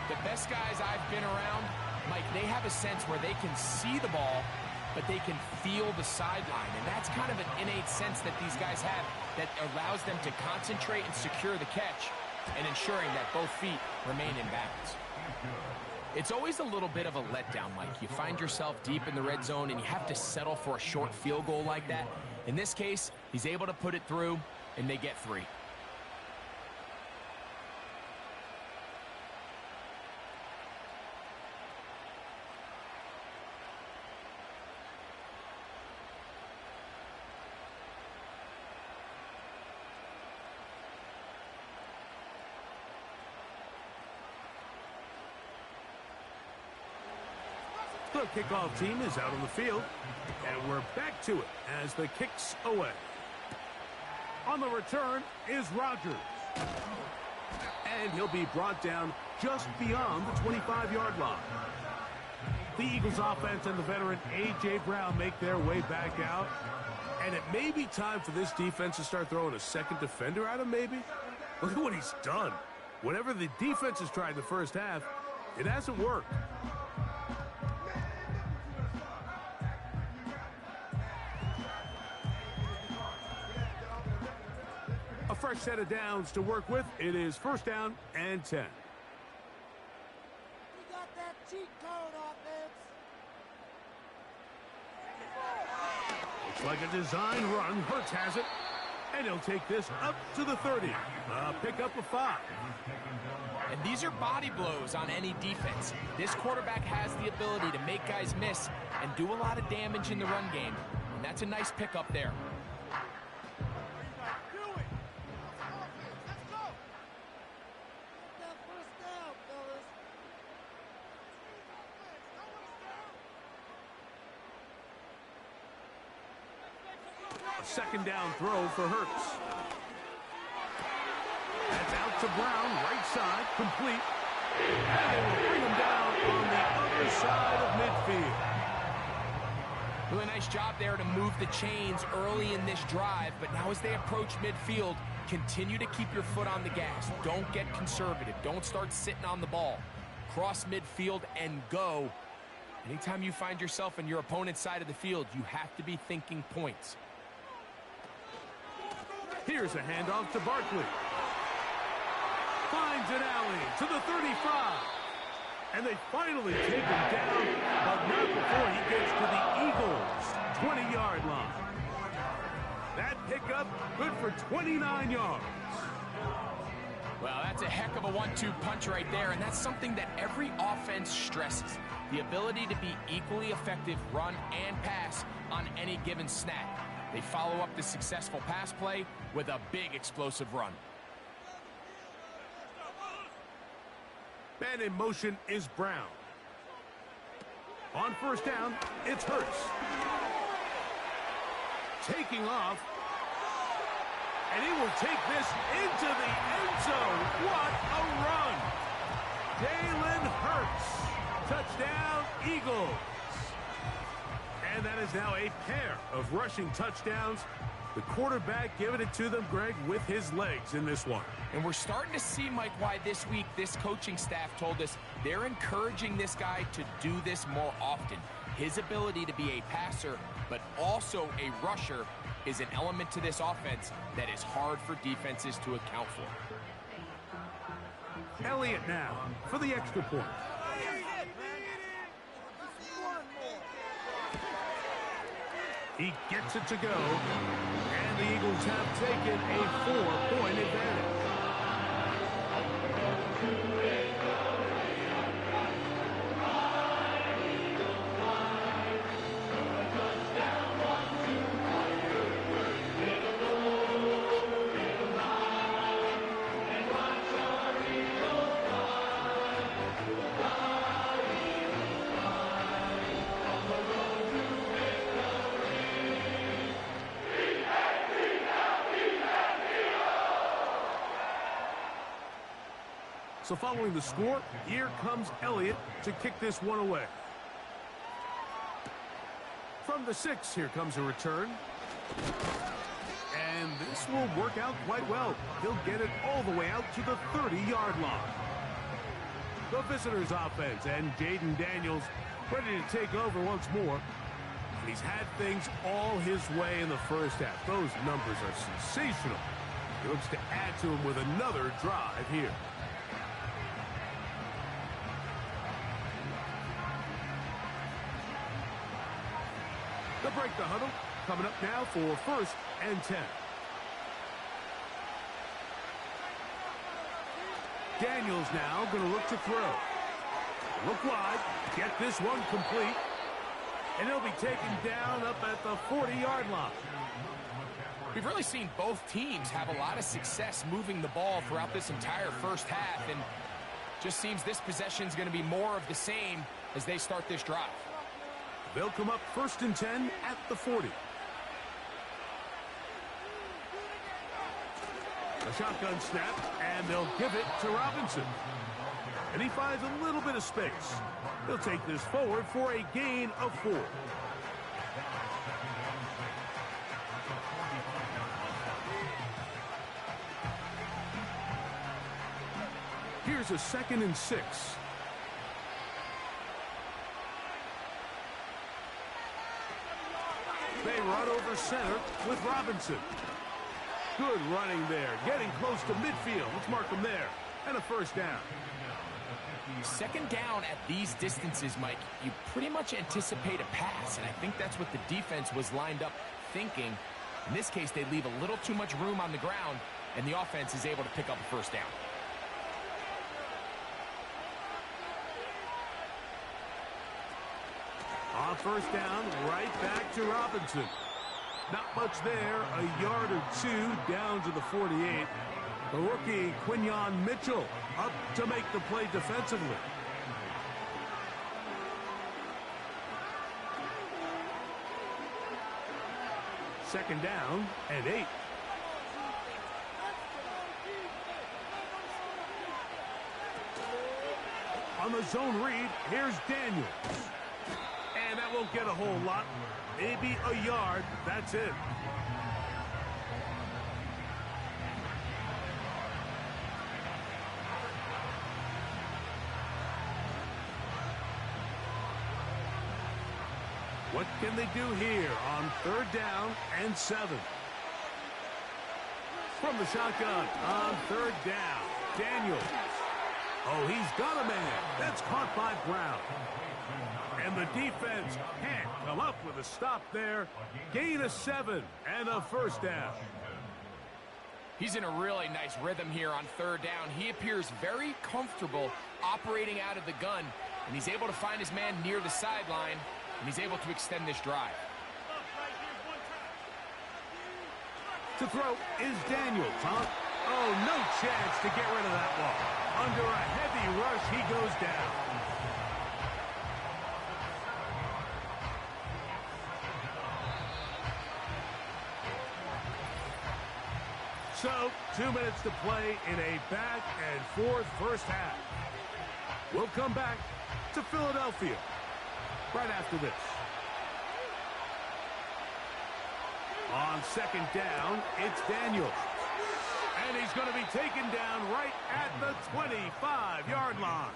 The best guys I've been around, Mike, they have a sense where they can see the ball, but they can feel the sideline. And that's kind of an innate sense that these guys have that allows them to concentrate and secure the catch and ensuring that both feet remain in bounds. It's always a little bit of a letdown, Mike. You find yourself deep in the red zone and you have to settle for a short field goal like that. In this case, he's able to put it through and they get 3. The kickoff team is out on the field, and we're back to it as the kick's away. On the return is Rodgers. And he'll be brought down just beyond the 25-yard line. The Eagles offense and the veteran A.J. Brown make their way back out. And it may be time for this defense to start throwing a second defender at him, maybe. Look at what he's done. Whatever the defense has tried in the first half, it hasn't worked. A fresh set of downs to work with. It is 1st down and 10. We got that cheat code offense. Looks like a design run. Hurts has it. And he'll take this up to the 30. Pick up a 5. And these are body blows on any defense. This quarterback has the ability to make guys miss and do a lot of damage in the run game. And that's a nice pickup there. A 2nd down throw for Hurts. That's out to Brown, right side, complete. And they will bring him down on the other side of midfield. Really nice job there to move the chains early in this drive, but now as they approach midfield, continue to keep your foot on the gas. Don't get conservative. Don't start sitting on the ball. Cross midfield and go. Anytime you find yourself in your opponent's side of the field, you have to be thinking points. Here's a handoff to Barkley. Finds an alley to the 35. And they finally take him down, but not before he gets to the Eagles' 20-yard line. That pickup good for 29 yards. Well, that's a heck of a 1-2 punch right there, and that's something that every offense stresses. The ability to be equally effective run and pass on any given snap. They follow up the successful pass play with a big explosive run. Man in motion is Brown. On 1st down, it's Hurts. Taking off. And he will take this into the end zone. What a run. Jalen Hurts. Touchdown, Eagles. And that is now a pair of rushing touchdowns. The quarterback giving it to them, Greg, with his legs in this one. And we're starting to see, Mike, why this week this coaching staff told us they're encouraging this guy to do this more often. His ability to be a passer, but also a rusher, is an element to this offense that is hard for defenses to account for. Elliott now for the extra point. He gets it to go, and the Eagles have taken a 4-point advantage. So following the score, here comes Elliott to kick this one away. From the 6, here comes a return. And this will work out quite well. He'll get it all the way out to the 30-yard line. The visitors' offense, and Jaden Daniels ready to take over once more. He's had things all his way in the first half. Those numbers are sensational. He looks to add to him with another drive here. They'll break the huddle. Coming up now for 1st and 10. Daniels now going to look to throw. Look wide. Get this one complete. And he'll be taken down up at the 40-yard line. We've really seen both teams have a lot of success moving the ball throughout this entire first half. And just seems this possession is going to be more of the same as they start this drive. They'll come up 1st and 10 at the 40. A shotgun snap, and they'll give it to Robinson. And he finds a little bit of space. He'll take this forward for a gain of 4. Here's a 2nd and 6. They run over center with Robinson. Good running there. Getting close to midfield. Let's mark them there. And a 1st down. 2nd down at these distances, Mike, you pretty much anticipate a pass, and I think that's what the defense was lined up thinking. In this case, they leave a little too much room on the ground, and the offense is able to pick up a 1st down. On 1st down, right back to Robinson. Not much there, a yard or 2 down to the 48. The rookie, Quinyon Mitchell, up to make the play defensively. Second down and 8. On the zone read, here's Daniels. And that won't get a whole lot. Maybe a yard. That's it. What can they do here on 3rd down and 7? From the shotgun on 3rd down, Daniels. Oh, he's got a man. That's caught by Brown. And the defense can't come up with a stop there. Gain of 7 and a 1st down. He's in a really nice rhythm here on 3rd down. He appears very comfortable operating out of the gun, and he's able to find his man near the sideline, and he's able to extend this drive. To throw is Daniels, huh? Oh, no chance to get rid of that one. Under a heavy rush, he goes down. So, 2 minutes to play in a back and forth first half. We'll come back to Philadelphia right after this. On 2nd down, it's Daniels. And he's going to be taken down right at the 25-yard line.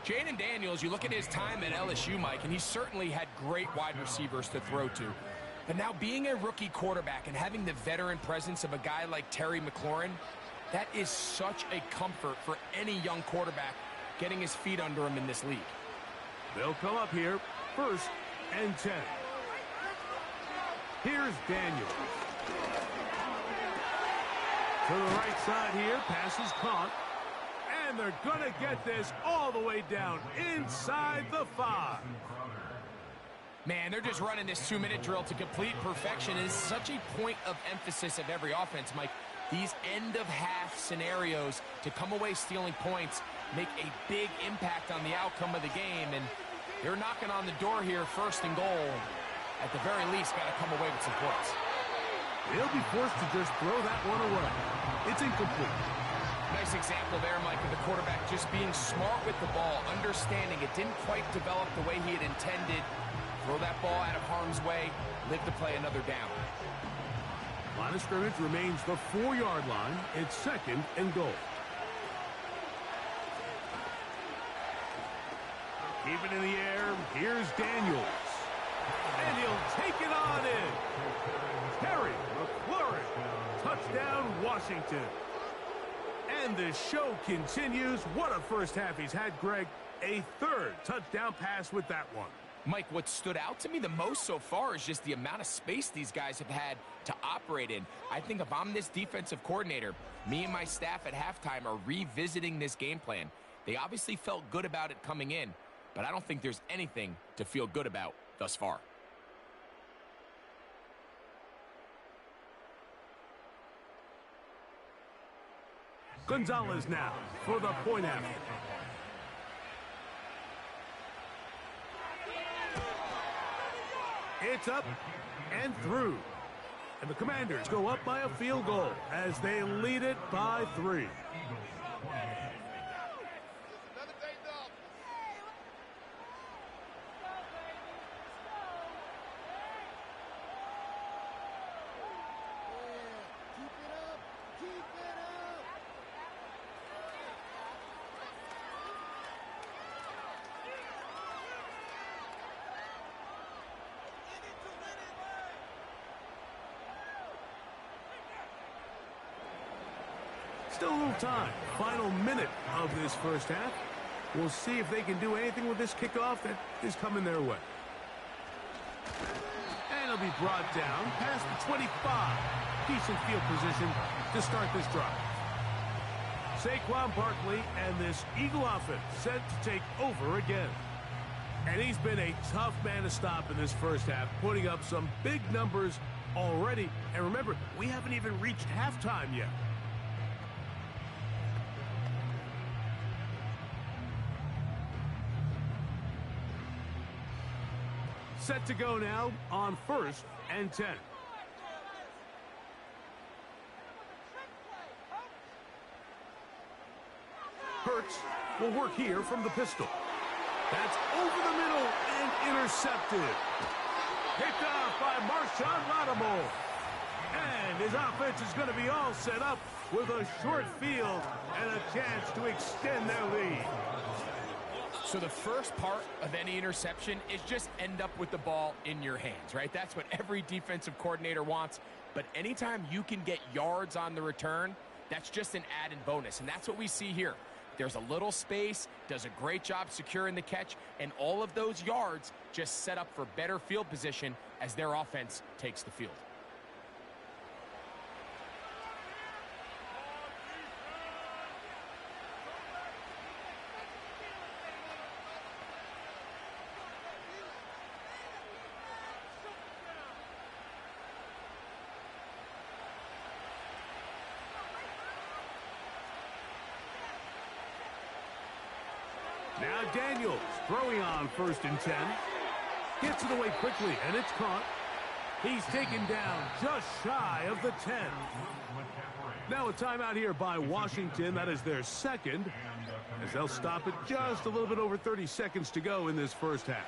Jaden Daniels, you look at his time at LSU, Mike, and he certainly had great wide receivers to throw to. But now being a rookie quarterback and having the veteran presence of a guy like Terry McLaurin, that is such a comfort for any young quarterback getting his feet under him in this league. They'll come up here, 1st and 10. Here's Daniels. To the right side here, pass is caught. And they're going to get this all the way down inside the 5. Man, they're just running this 2-minute drill to complete perfection. It is such a point of emphasis of every offense, Mike. These end-of-half scenarios to come away stealing points make a big impact on the outcome of the game. And they're knocking on the door here, 1st and goal. At the very least, got to come away with some points. They'll be forced to just throw that one away. It's incomplete. Nice example there, Mike, of the quarterback just being smart with the ball, understanding it didn't quite develop the way he had intended. Throw that ball out of harm's way, live to play another down. Line of scrimmage remains the 4-yard line. It's 2nd and goal. Keep it in the air. Here's Daniels. And he'll take it on in. Terry McLaurin. Touchdown, Washington. And the show continues. What a first half he's had, Greg. A 3rd touchdown pass with that one. Mike, what stood out to me the most so far is just the amount of space these guys have had to operate in. I think if I'm this defensive coordinator, me and my staff at halftime are revisiting this game plan. They obviously felt good about it coming in, but I don't think there's anything to feel good about thus far. Gonzalez now for the point after. It's up and through. And the Commanders go up by a field goal as they lead it by 3. Still a little time. Final minute of this first half. We'll see if they can do anything with this kickoff that is coming their way. And it'll be brought down past the 25. Decent field position to start this drive. Saquon Barkley and this Eagle offense set to take over again. And he's been a tough man to stop in this first half, putting up some big numbers already. And remember, we haven't even reached halftime yet. Set to go now on 1st and 10. Hurts will work here from the pistol. That's over the middle and intercepted. Picked off by Marshawn Lattimore. And his offense is going to be all set up with a short field and a chance to extend their lead. So the first part of any interception is just end up with the ball in your hands, right? That's what every defensive coordinator wants. But anytime you can get yards on the return, that's just an added bonus. And that's what we see here. There's a little space, does a great job securing the catch, and all of those yards just set up for better field position as their offense takes the field. Now Daniels throwing on 1st and 10. Gets it away quickly, and it's caught. He's taken down just shy of the 10. Now a timeout here by Washington. That is their 2nd, as they'll stop it just a little bit over 30 seconds to go in this first half.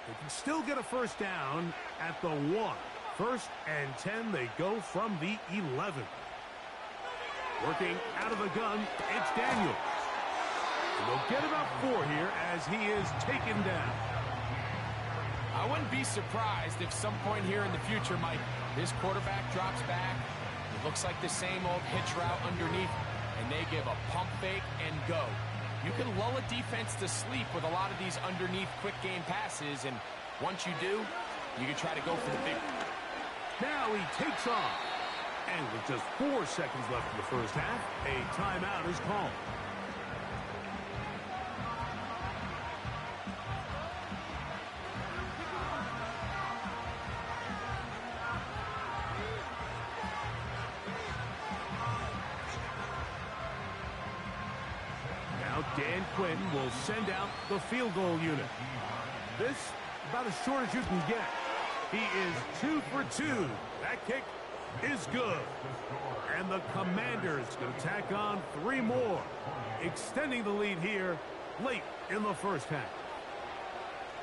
They can still get a first down at the 1. 1st and 10, they go from the 11. Working out of the gun, it's Daniels. And they'll get about 4 here as he is taken down. I wouldn't be surprised if some point here in the future, Mike, this quarterback drops back. It looks like the same old hitch route underneath, and they give a pump fake and go. You can lull a defense to sleep with a lot of these underneath quick game passes, and once you do, you can try to go for the big one. Now he takes off. And with just 4 seconds left in the first half, a timeout is called. Dan Quinn will send out the field goal unit. This, about as short as you can get. He is 2 for 2. That kick is good. And the Commanders going to tack on 3 more, extending the lead here late in the first half.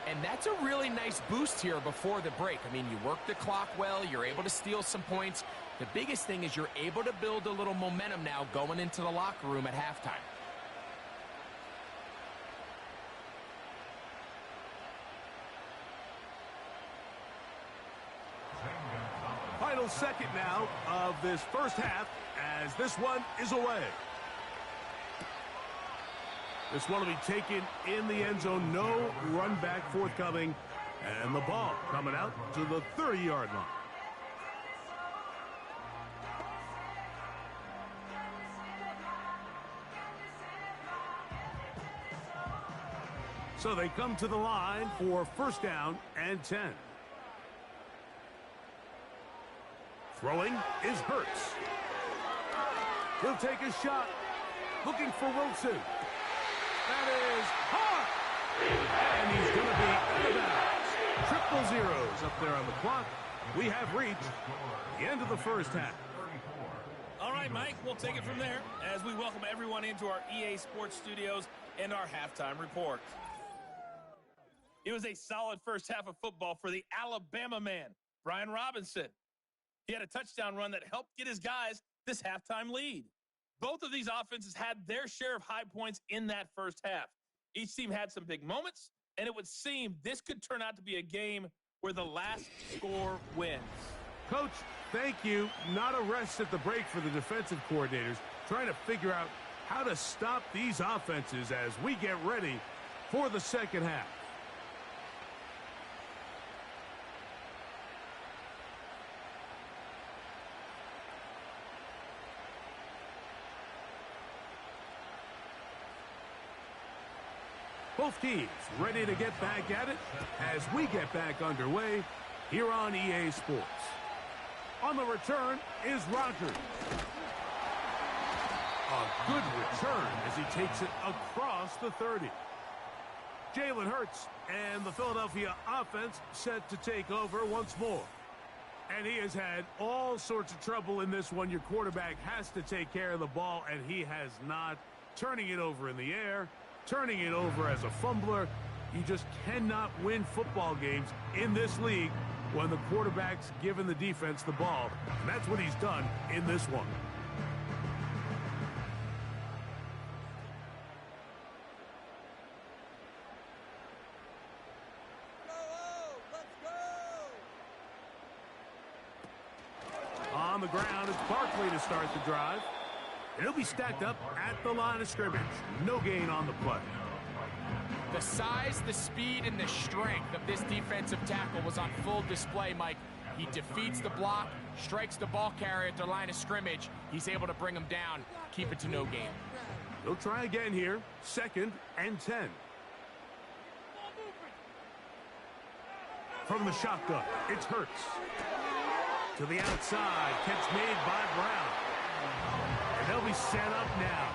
And that's a really nice boost here before the break. I mean, you work the clock well. You're able to steal some points. The biggest thing is you're able to build a little momentum now going into the locker room at halftime. Final second now of this first half as this one is away. This one will be taken in the end zone. No run back forthcoming. And the ball coming out to the 30-yard line. So they come to the line for first down and 10. Throwing is Hurts. He'll take a shot. Looking for Wilson. That is hard. And he's going to be out of bounds. Triple zeros up there on the clock. We have reached the end of the first half. All right, Mike, we'll take it from there as we welcome everyone into our EA Sports Studios and our halftime report. It was a solid first half of football for the Alabama man, Brian Robinson. He had a touchdown run that helped get his guys this halftime lead. Both of these offenses had their share of high points in that first half. Each team had some big moments, and it would seem this could turn out to be a game where the last score wins. Coach, thank you. Not a rest at the break for the defensive coordinators, trying to figure out how to stop these offenses as we get ready for the second half. Both teams ready to get back at it as we get back underway here on EA Sports. On the return is Rodgers. A good return as he takes it across the 30. Jalen Hurts and the Philadelphia offense set to take over once more. And he has had all sorts of trouble in this one. Your quarterback has to take care of the ball, and he has not. Turning it over in the air, turning it over as a fumbler. You just cannot win football games in this league when the quarterback's giving the defense the ball. And that's what he's done in this one. On the ground, it's Barkley to start the drive. And he'll be stacked up at the line of scrimmage. No gain on the play. The size, the speed, and the strength of this defensive tackle was on full display, Mike. He defeats the block, strikes the ball carrier at the line of scrimmage. He's able to bring him down, keep it to no gain. He'll try again here. 2nd and 10. From the shotgun, it's Hurts. To the outside, catch made by Brown. And they'll be set up now.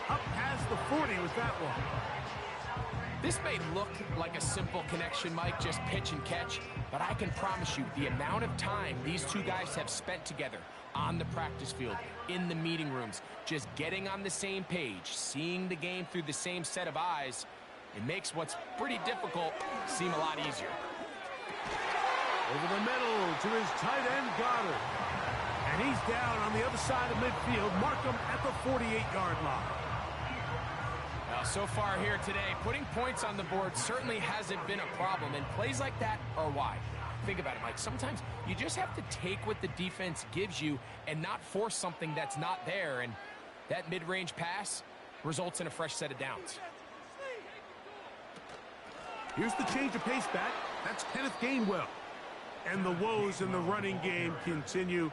Up past the 40 with that one. This may look like a simple connection, Mike, just pitch and catch, but I can promise you the amount of time these two guys have spent together on the practice field, in the meeting rooms, just getting on the same page, seeing the game through the same set of eyes, it makes what's pretty difficult seem a lot easier. Over the middle to his tight end, Goddard. And he's down on the other side of midfield. Mark him at the 48-yard line. Well, so far here today, putting points on the board certainly hasn't been a problem, and plays like that are why. Think about it, Mike. Sometimes you just have to take what the defense gives you and not force something that's not there, and that mid-range pass results in a fresh set of downs. Here's the change of pace back. That's Kenneth Gainwell. And the woes in the running game continue.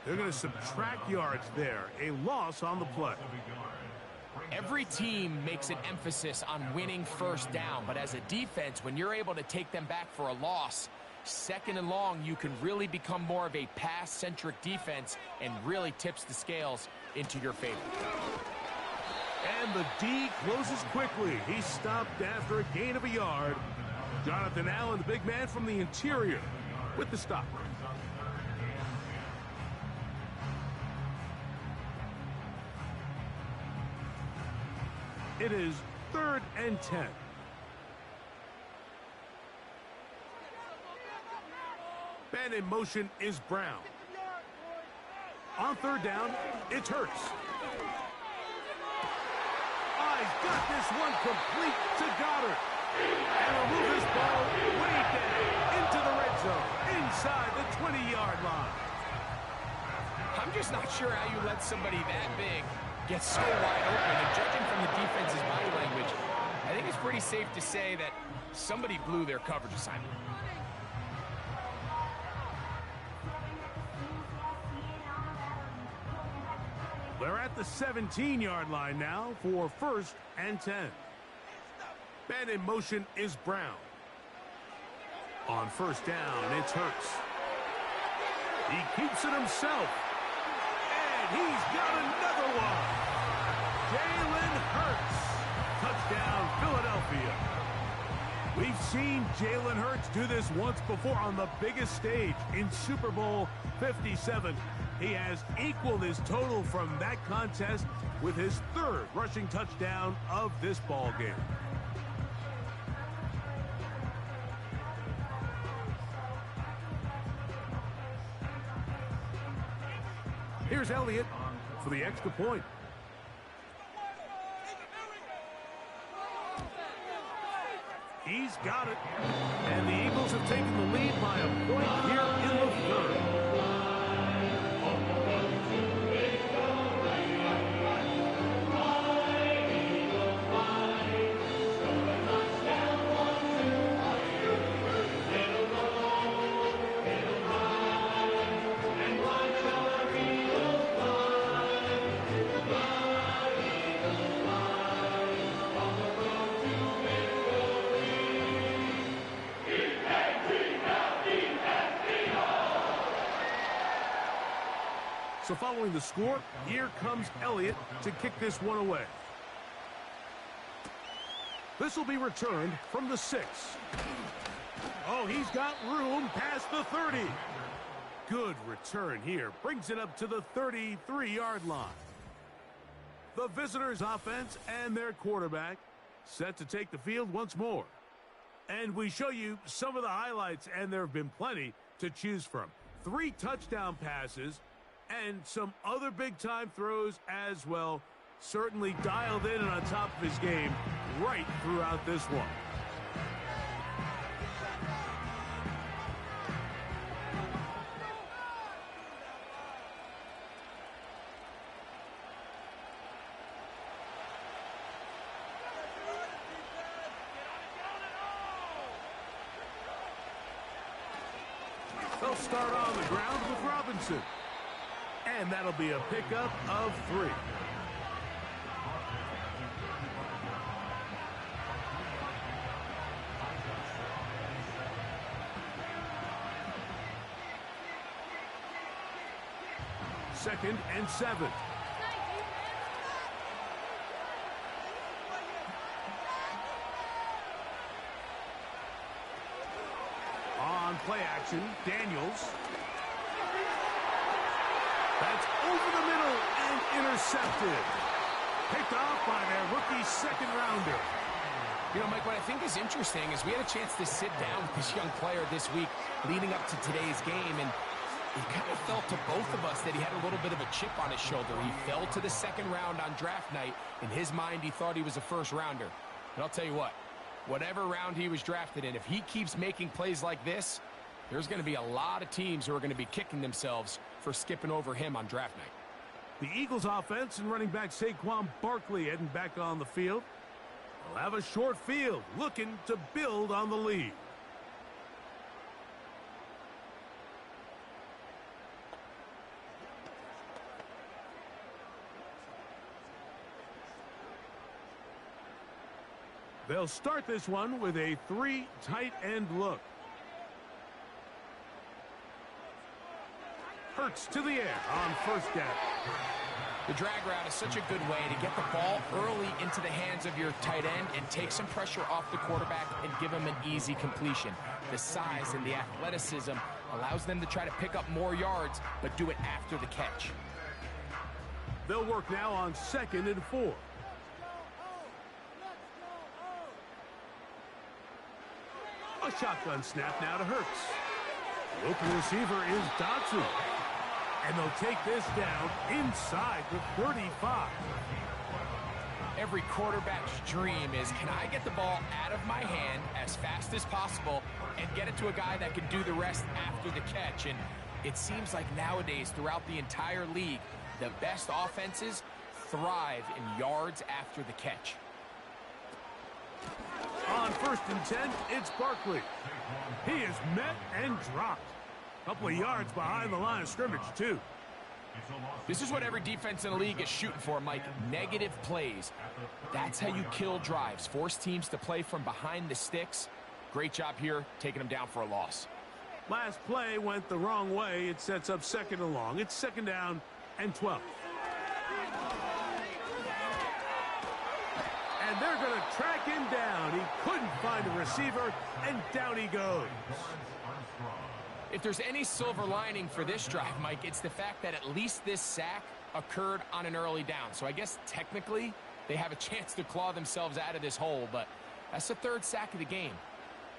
They're going to subtract yards there. A loss on the play. Every team makes an emphasis on winning first down, but as a defense, when you're able to take them back for a loss, 2nd and long, you can really become more of a pass-centric defense and really tips the scales into your favor. And the D closes quickly. He stopped after a gain of a yard. Jonathan Allen, the big man from the interior, with the stop. It is 3rd and 10. Man in motion is Brown. On 3rd down, it's Hurts. He's got this one complete to Goddard. And will move this ball way down into the red zone, inside the 20-yard line. I'm just not sure how you let somebody that big get so wide open. And judging from the defense's body language, I think it's pretty safe to say that somebody blew their coverage assignment. They're at the 17-yard line now for 1st and 10. Man in motion is Brown. On 1st down, it's Hurts. He keeps it himself. And he's got another one. Jalen Hurts. Touchdown, Philadelphia. We've seen Jalen Hurts do this once before on the biggest stage in Super Bowl 57. He has equaled his total from that contest with his 3rd rushing touchdown of this ball game. Here's Elliott for the extra point. He's got it. And the Eagles have taken the lead by a point here in the 3rd. So following the score, here comes Elliott to kick this one away. This will be returned from the 6. Oh, he's got room past the 30. Good return here. Brings it up to the 33-yard line. The visitors' offense and their quarterback set to take the field once more. And we show you some of the highlights, and there have been plenty to choose from. 3 touchdown passes and some other big-time throws as well. Certainly dialed in and on top of his game right throughout this one. They'll start on the ground with Robinson. And that'll be a pickup of 3. Second and 7. On play action, Daniels. That's over the middle and intercepted. Picked off by their rookie 2nd-rounder. You know, Mike, what I think is interesting is we had a chance to sit down with this young player this week leading up to today's game, and it kind of felt to both of us that he had a little bit of a chip on his shoulder. He fell to the 2nd round on draft night. In his mind, he thought he was a 1st-rounder. But I'll tell you what, whatever round he was drafted in, if he keeps making plays like this, there's going to be a lot of teams who are going to be kicking themselves for skipping over him on draft night. The Eagles offense and running back Saquon Barkley heading back on the field. They'll have a short field looking to build on the lead. They'll start this one with a 3 tight end look. Hurts to the air on 1st down. The drag route is such a good way to get the ball early into the hands of your tight end and take some pressure off the quarterback and give him an easy completion. The size and the athleticism allows them to try to pick up more yards, but do it after the catch. They'll work now on 2nd and 4. A shotgun snap now to Hurts. The open receiver is Dotson. And they'll take this down inside the 35. Every quarterback's dream is, can I get the ball out of my hand as fast as possible and get it to a guy that can do the rest after the catch? And it seems like nowadays, throughout the entire league, the best offenses thrive in yards after the catch. On 1st and 10, it's Barkley. He is met and dropped. A couple of yards behind the line of scrimmage, too. This is what every defense in the league is shooting for, Mike. Negative plays. That's how you kill drives. Force teams to play from behind the sticks. Great job here, taking them down for a loss. Last play went the wrong way. It sets up 2nd and long. It's 2nd down and 12. And they're going to track him down. He couldn't find a receiver, and down he goes. If there's any silver lining for this drive, Mike, it's the fact that at least this sack occurred on an early down. So I guess technically they have a chance to claw themselves out of this hole, but that's the 3rd sack of the game.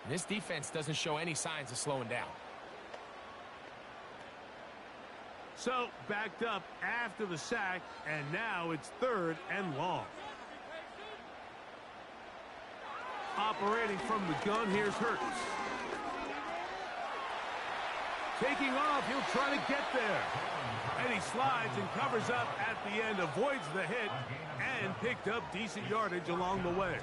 And this defense doesn't show any signs of slowing down. So backed up after the sack, and now it's 3rd and long. Operating from the gun, here's Hurts. Taking off, he'll try to get there. And he slides and covers up at the end, avoids the hit, and picked up decent yardage along the way.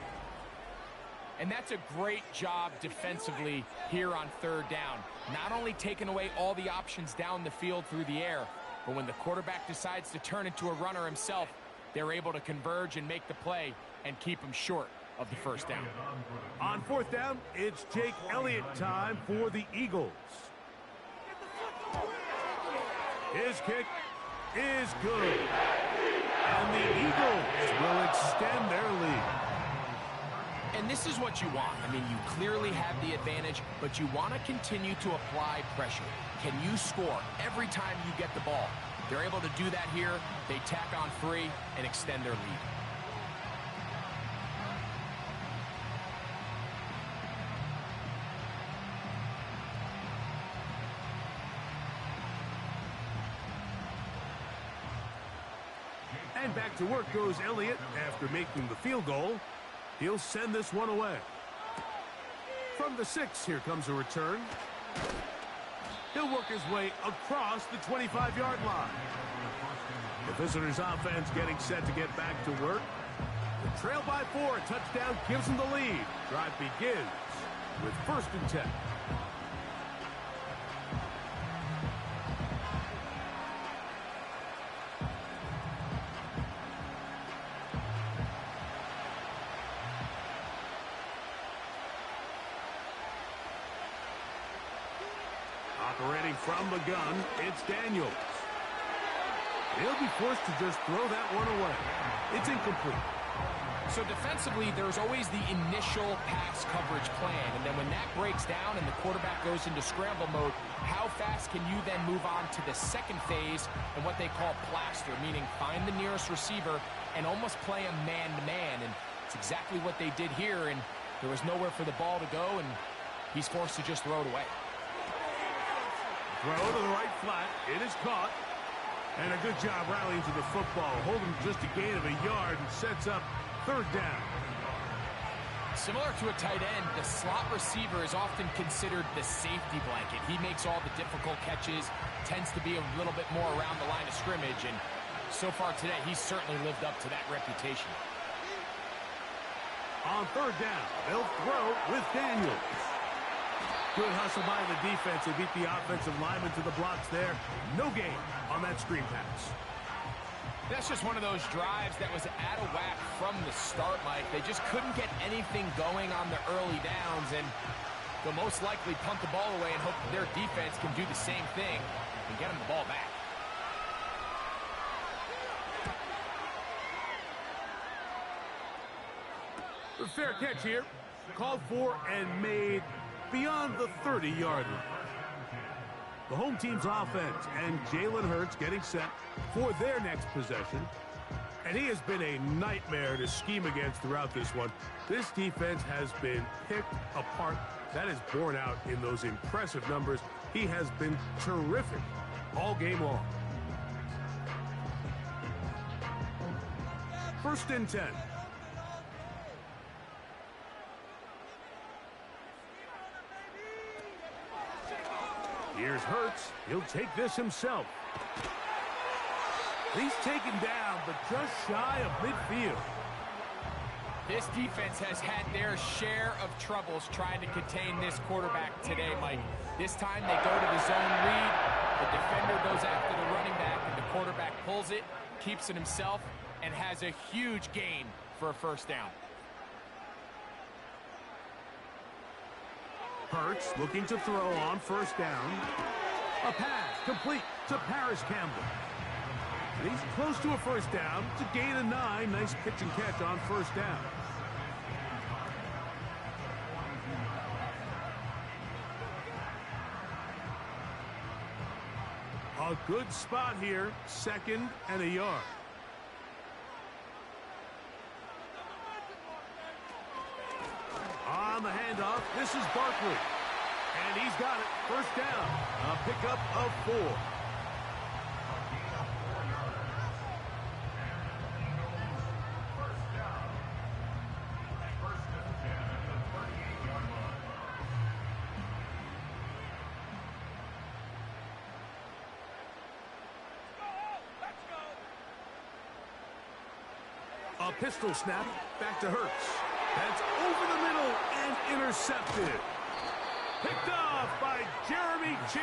And that's a great job defensively here on 3rd down. Not only taking away all the options down the field through the air, but when the quarterback decides to turn into a runner himself, they're able to converge and make the play and keep him short of the 1st down. On 4th down, it's Jake Elliott time for the Eagles. His kick is good. And the Eagles will extend their lead. And this is what you want. I mean, you clearly have the advantage, but you want to continue to apply pressure. Can you score every time you get the ball? They're able to do that here. They tack on 3 and extend their lead. And back to work goes Elliott after making the field goal. He'll send this one away. From the 6, here comes a return. He'll work his way across the 25-yard line. The visitors' offense getting set to get back to work. The trail by 4, a touchdown gives them the lead. Drive begins with 1st and 10. Operating from the gun, it's Daniels. He'll be forced to just throw that one away. It's incomplete. So defensively, there's always the initial pass coverage plan. And then when that breaks down and the quarterback goes into scramble mode, how fast can you then move on to the 2nd phase and what they call plaster, meaning find the nearest receiver and almost play a man-to-man. And it's exactly what they did here. And there was nowhere for the ball to go, and he's forced to just throw it away. Throw to the right flat. It is caught. And a good job rallying to the football. Holding just a gain of a yard and sets up 3rd down. Similar to a tight end, the slot receiver is often considered the safety blanket. He makes all the difficult catches, tends to be a little bit more around the line of scrimmage, and so far today, he's certainly lived up to that reputation. On 3rd down, they'll throw with Daniels. Good hustle by the defense. They beat the offensive lineman to the blocks there. No gain on that screen pass. That's just one of those drives that was out of whack from the start, Mike. They just couldn't get anything going on the early downs, and they'll most likely punt the ball away and hope their defense can do the same thing and get them the ball back. The fair catch here. Called for and made beyond the 30-yard line. The home team's offense and Jalen Hurts getting set for their next possession. And he has been a nightmare to scheme against throughout this one. This defense has been picked apart. That is borne out in those impressive numbers. He has been terrific all game long. 1st and 10. Here's Hurts. He'll take this himself. He's taken down, but just shy of midfield. This defense has had their share of troubles trying to contain this quarterback today, Mike. This time they go to the zone read. The defender goes after the running back, and the quarterback pulls it, keeps it himself, and has a huge gain for a 1st down. Hurts looking to throw on 1st down. A pass complete to Paris Campbell. And he's close to a 1st down to gain a 9. Nice pitch and catch on 1st down. A good spot here. 2nd and a yard. On the handoff, this is Barkley. And he's got it. 1st down. A pickup of 4. A pistol snap back to Hurts. That's over the middle and intercepted. Picked off by Jeremy Chin.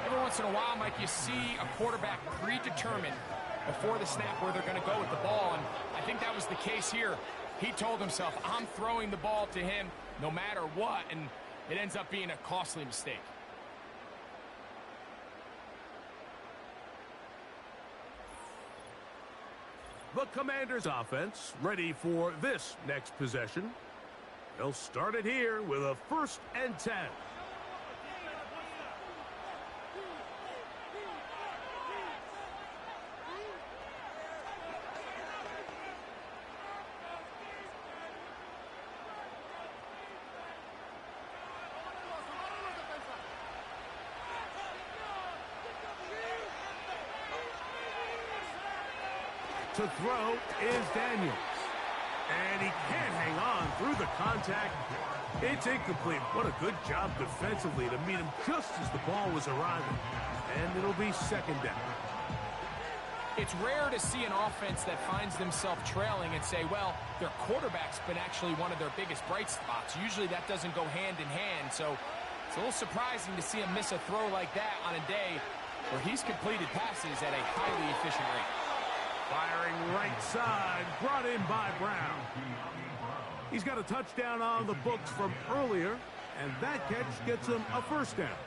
Every once in a while, Mike, you see a quarterback predetermined before the snap where they're going to go with the ball, and I think that was the case here. He told himself, I'm throwing the ball to him no matter what, and it ends up being a costly mistake. The Commanders' offense ready for this next possession. They'll start it here with a 1st and 10. To throw is Daniels. And he can't hang on through the contact. It's incomplete. What a good job defensively to meet him just as the ball was arriving. And it'll be 2nd down. It's rare to see an offense that finds themselves trailing and say, well, their quarterback's been actually one of their biggest bright spots. Usually that doesn't go hand in hand. So it's a little surprising to see him miss a throw like that on a day where he's completed passes at a highly efficient rate. Firing right side, brought in by Brown. He's got a touchdown on the books from earlier, and that catch gets him a 1st down.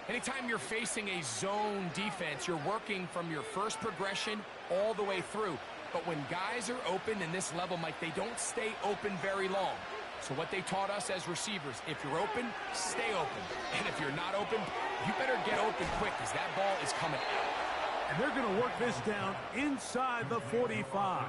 Anytime you're facing a zone defense, you're working from your first progression all the way through. But when guys are open in this level, Mike, they don't stay open very long. So what they taught us as receivers, if you're open, stay open. And if you're not open, you better get open quick because that ball is coming out. And they're going to work this down inside the 45.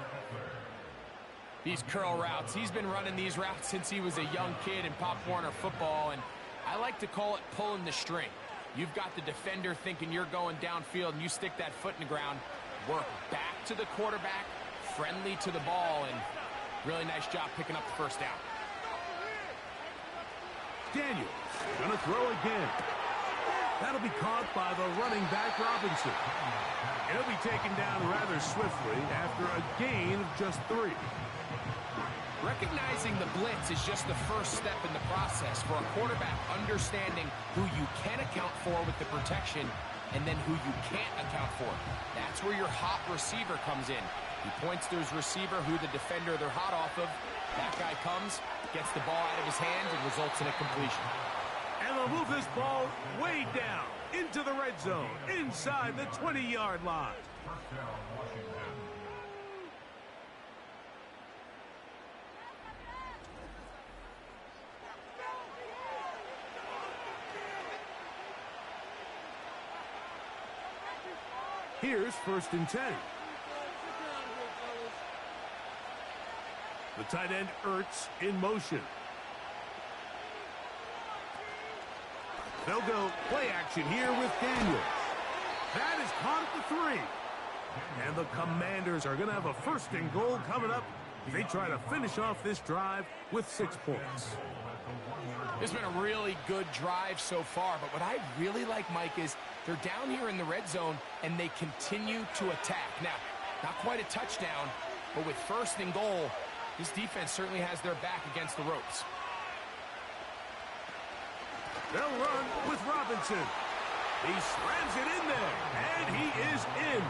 These curl routes, he's been running these routes since he was a young kid in Pop Warner football, and I like to call it pulling the string. You've got the defender thinking you're going downfield, and you stick that foot in the ground, work back to the quarterback, friendly to the ball, and really nice job picking up the 1st down. Daniels going to throw again. That'll be caught by the running back, Robinson. He'll be taken down rather swiftly after a gain of just 3. Recognizing the blitz is just the first step in the process for a quarterback, understanding who you can account for with the protection and then who you can't account for. That's where your hot receiver comes in. He points to his receiver who the defender they're hot off of. That guy comes, gets the ball out of his hands, and results in a completion. And they'll move this ball way down into the red zone, inside the 20-yard line. Here's 1st and 10. The tight end Ertz in motion. They'll go play action here with Daniels. That is caught at the 3. And the Commanders are going to have a 1st and goal coming up. They try to finish off this drive with 6 points. It's been a really good drive so far, but what I really like, Mike, is they're down here in the red zone, and they continue to attack. Now, not quite a touchdown, but with 1st and goal, this defense certainly has their back against the ropes. They'll run with Robinson. He slams it in there, and he is in.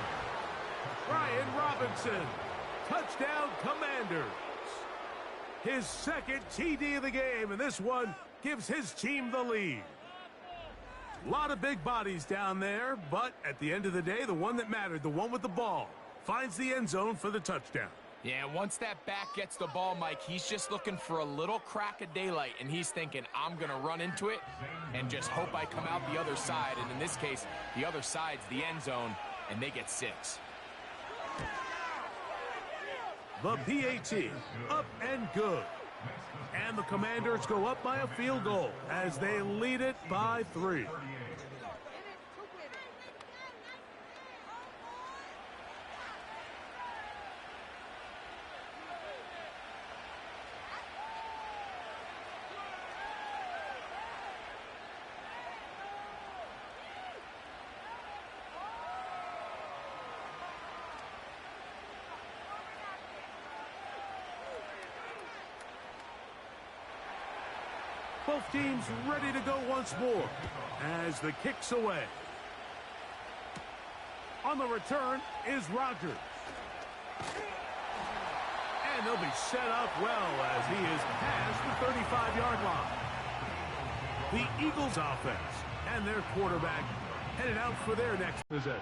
Brian Robinson, touchdown Commanders. His 2nd TD of the game, and this one gives his team the lead. A lot of big bodies down there, but at the end of the day, the one that mattered, the one with the ball, finds the end zone for the touchdown. Yeah, once that back gets the ball, Mike, he's just looking for a little crack of daylight, and he's thinking, I'm going to run into it and just hope I come out the other side. And in this case, the other side's the end zone, and they get 6. The PAT, up and good. And the Commanders go up by a field goal as they lead it by 3. Both teams ready to go once more as the kick's away. On the return is Rodgers. And they'll be set up well as he is past the 35-yard line. The Eagles offense and their quarterback headed out for their next possession.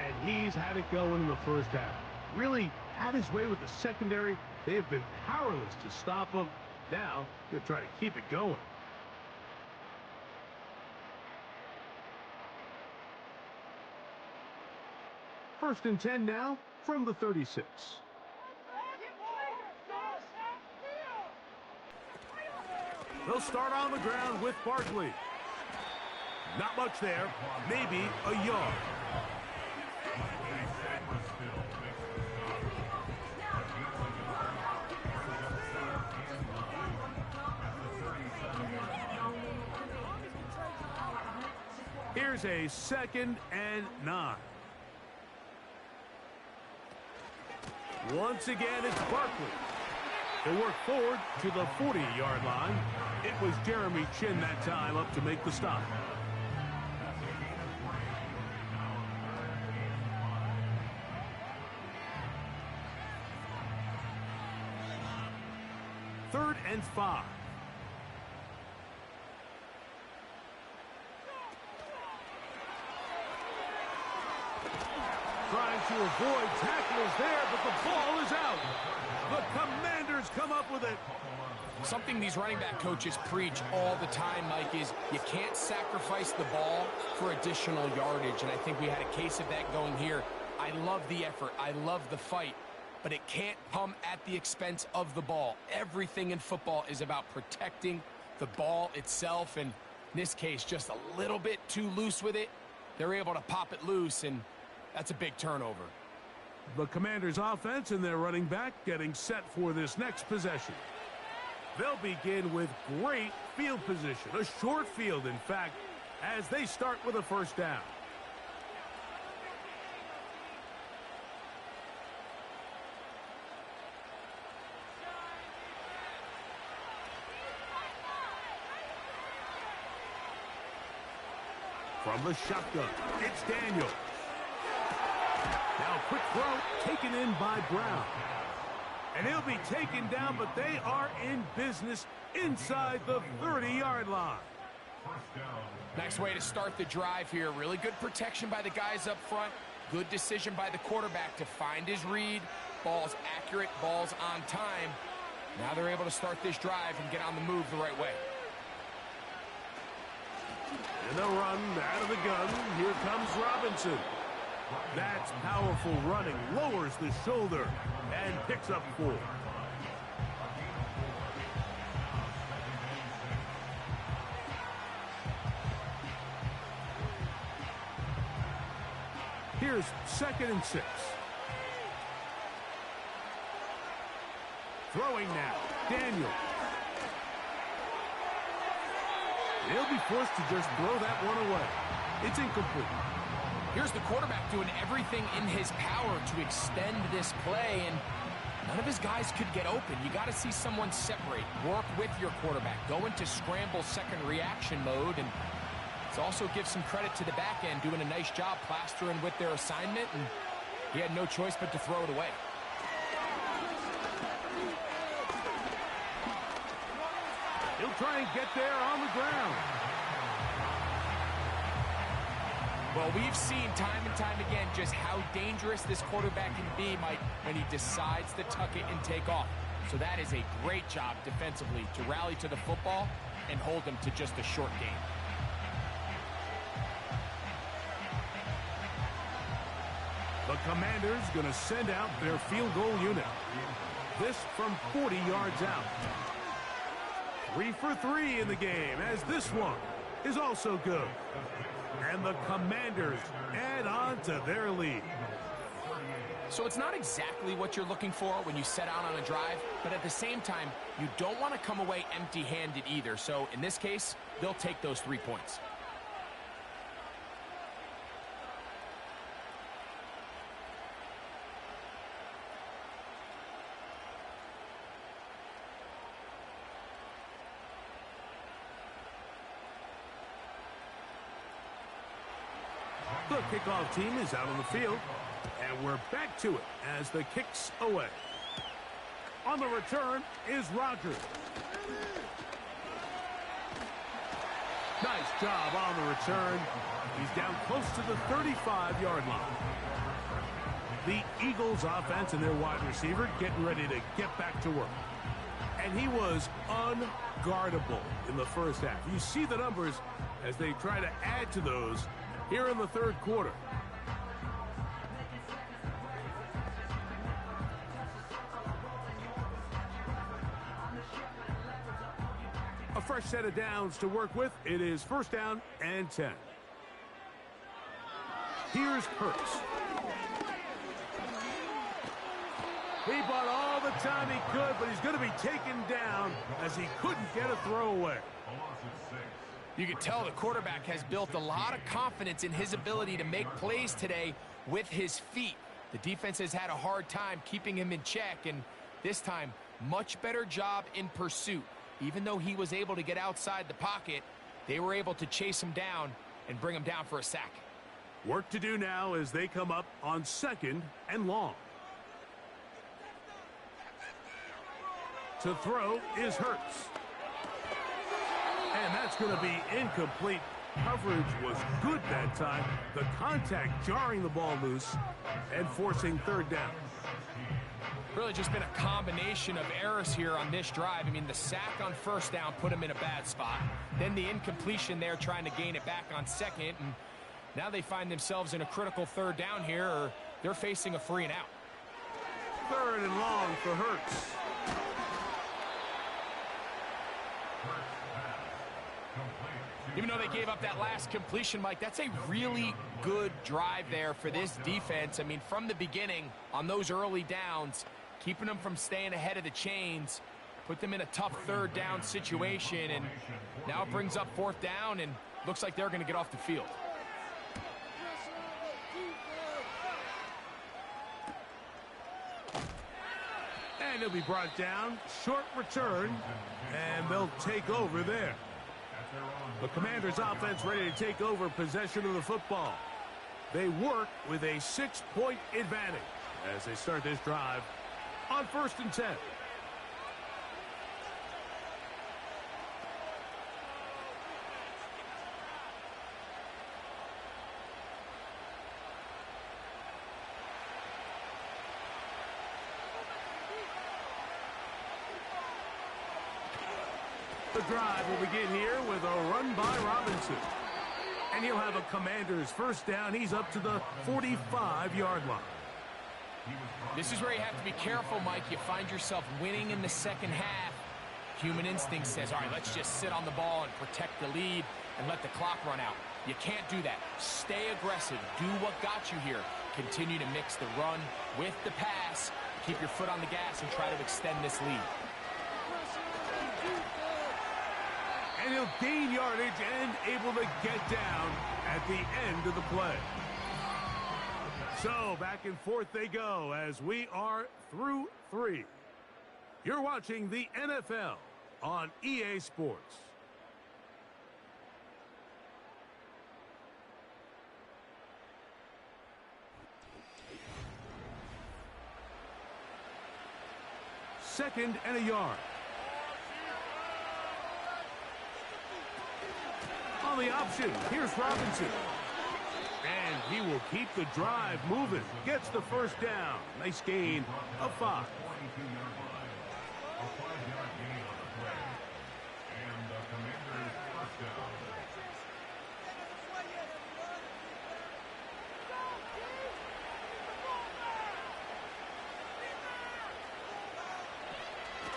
And he's had it going in the first half. Really had his way with the secondary. They have been powerless to stop him. Now, they'll try to keep it going. First and 10 now from the 36. They'll start on the ground with Barkley. Not much there, maybe a yard. Here's a 2nd and 9. Once again, it's Barkley. They work forward to the 40-yard line. It was Jeremy Chin that time up to make the stop. Third and 5. Trying to avoid tackles there, but the ball is out. The Commanders come up with it. Something these running back coaches preach all the time, Mike, is you can't sacrifice the ball for additional yardage, and I think we had a case of that going here. I love the effort. I love the fight, but it can't come at the expense of the ball. Everything in football is about protecting the ball itself, and in this case, just a little bit too loose with it. They're able to pop it loose, and that's a big turnover. The Commanders' offense and their running back getting set for this next possession. They'll begin with great field position, a short field, in fact, as they start with a first down. From the shotgun, it's Daniels. Now quick throw taken in by Brown. And he'll be taken down, but they are in business inside the 30-yard line. Nice way to start the drive here. Really good protection by the guys up front. Good decision by the quarterback to find his read. Ball's accurate, ball's on time. Now they're able to start this drive and get on the move the right way. And they'll run out of the gun. Here comes Robinson. That's powerful running, lowers the shoulder, and picks up 4. Here's 2nd and 6. Throwing now, Daniel. He'll be forced to just throw that one away. It's incomplete. Here's the quarterback doing everything in his power to extend this play, and none of his guys could get open. You got to see someone separate, work with your quarterback, go into scramble second reaction mode, and it also gives some credit to the back end doing a nice job plastering with their assignment, and he had no choice but to throw it away. He'll try and get there on the ground. Well, we've seen time and time again just how dangerous this quarterback can be, Mike, when he decides to tuck it and take off. So that is a great job defensively to rally to the football and hold them to just a short game. The Commanders going to send out their field goal unit. This from 40 yards out. 3 for 3 in the game, as this one is also good. And the Commanders add on to their lead. So it's not exactly what you're looking for when you set out on a drive, but at the same time, you don't want to come away empty-handed either. So in this case, they'll take those 3 points. The kickoff team is out on the field, and we're back to it as the kick's away. On the return is Rodgers. Nice job on the return. He's down close to the 35-yard line. The Eagles offense and their wide receiver getting ready to get back to work. And he was unguardable in the first half. You see the numbers as they try to add to those here in the third quarter. A fresh set of downs to work with. It is 1st down and 10. Here's Hurts. He bought all the time he could, but he's going to be taken down as he couldn't get a throwaway. You can tell the quarterback has built a lot of confidence in his ability to make plays today with his feet. The defense has had a hard time keeping him in check, and this time, much better job in pursuit. Even though he was able to get outside the pocket, they were able to chase him down and bring him down for a sack. Work to do now as they come up on 2nd and long. To throw is Hurts. And that's going to be incomplete. Coverage was good that time. The contact jarring the ball loose and forcing 3rd down. Really just been a combination of errors here on this drive. I mean, the sack on 1st down put him in a bad spot. Then the incompletion there trying to gain it back on 2nd. And now they find themselves in a critical 3rd down here, or they're facing a 3 and out. 3rd and long for Hurts. Even though they gave up that last completion, Mike, that's a really good drive there for this defense. I mean, from the beginning, on those early downs, keeping them from staying ahead of the chains, put them in a tough 3rd down situation, and now it brings up 4th down, and looks like they're going to get off the field. And he'll be brought down. Short return, and they'll take over there. The Commanders' offense ready to take over possession of the football. They work with a 6-point advantage as they start this drive on 1st and 10. The drive will begin here with a run by Robinson. And he'll have a Commander's first down. He's up to the 45-yard line. This is where you have to be careful, Mike. You find yourself winning in the second half. Human instinct says, all right, let's just sit on the ball and protect the lead and let the clock run out. You can't do that. Stay aggressive. Do what got you here. Continue to mix the run with the pass. Keep your foot on the gas and try to extend this lead. And he'll gain yardage and able to get down at the end of the play. So back and forth they go as we are through 3. You're watching the NFL on EA Sports. Second and a yard. On the option, here's Robinson. And he will keep the drive moving. Gets the first down. Nice gain of 5.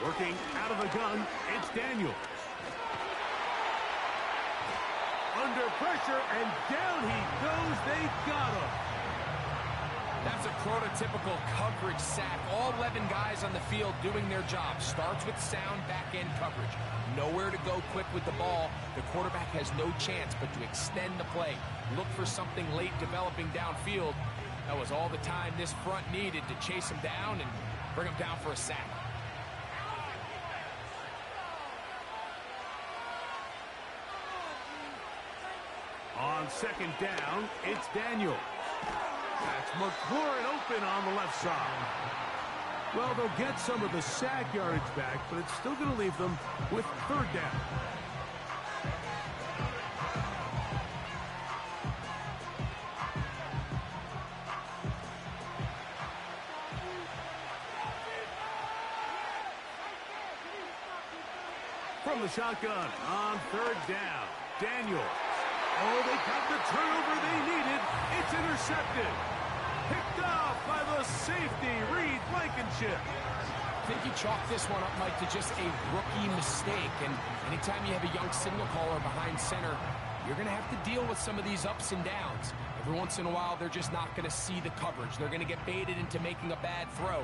Working out of the gun, it's Daniels. Under pressure, and down he goes. They got him. That's a prototypical coverage sack. All 11 guys on the field doing their job. Starts with sound back-end coverage. Nowhere to go quick with the ball. The quarterback has no chance but to extend the play. Look for something late developing downfield. That was all the time this front needed to chase him down and bring him down for a sack. On second down, it's Daniels. That's McLaurin open on the left side. Well, they'll get some of the sack yardage back, but it's still going to leave them with third down. From the shotgun on third down, Daniels. Oh, they got the turnover they needed. It's intercepted. Picked off by the safety, Reed Blankenship. I think he chalked this one up, Mike, to just a rookie mistake. And anytime you have a young signal caller behind center, you're going to have to deal with some of these ups and downs. Every once in a while, they're just not going to see the coverage. They're going to get baited into making a bad throw.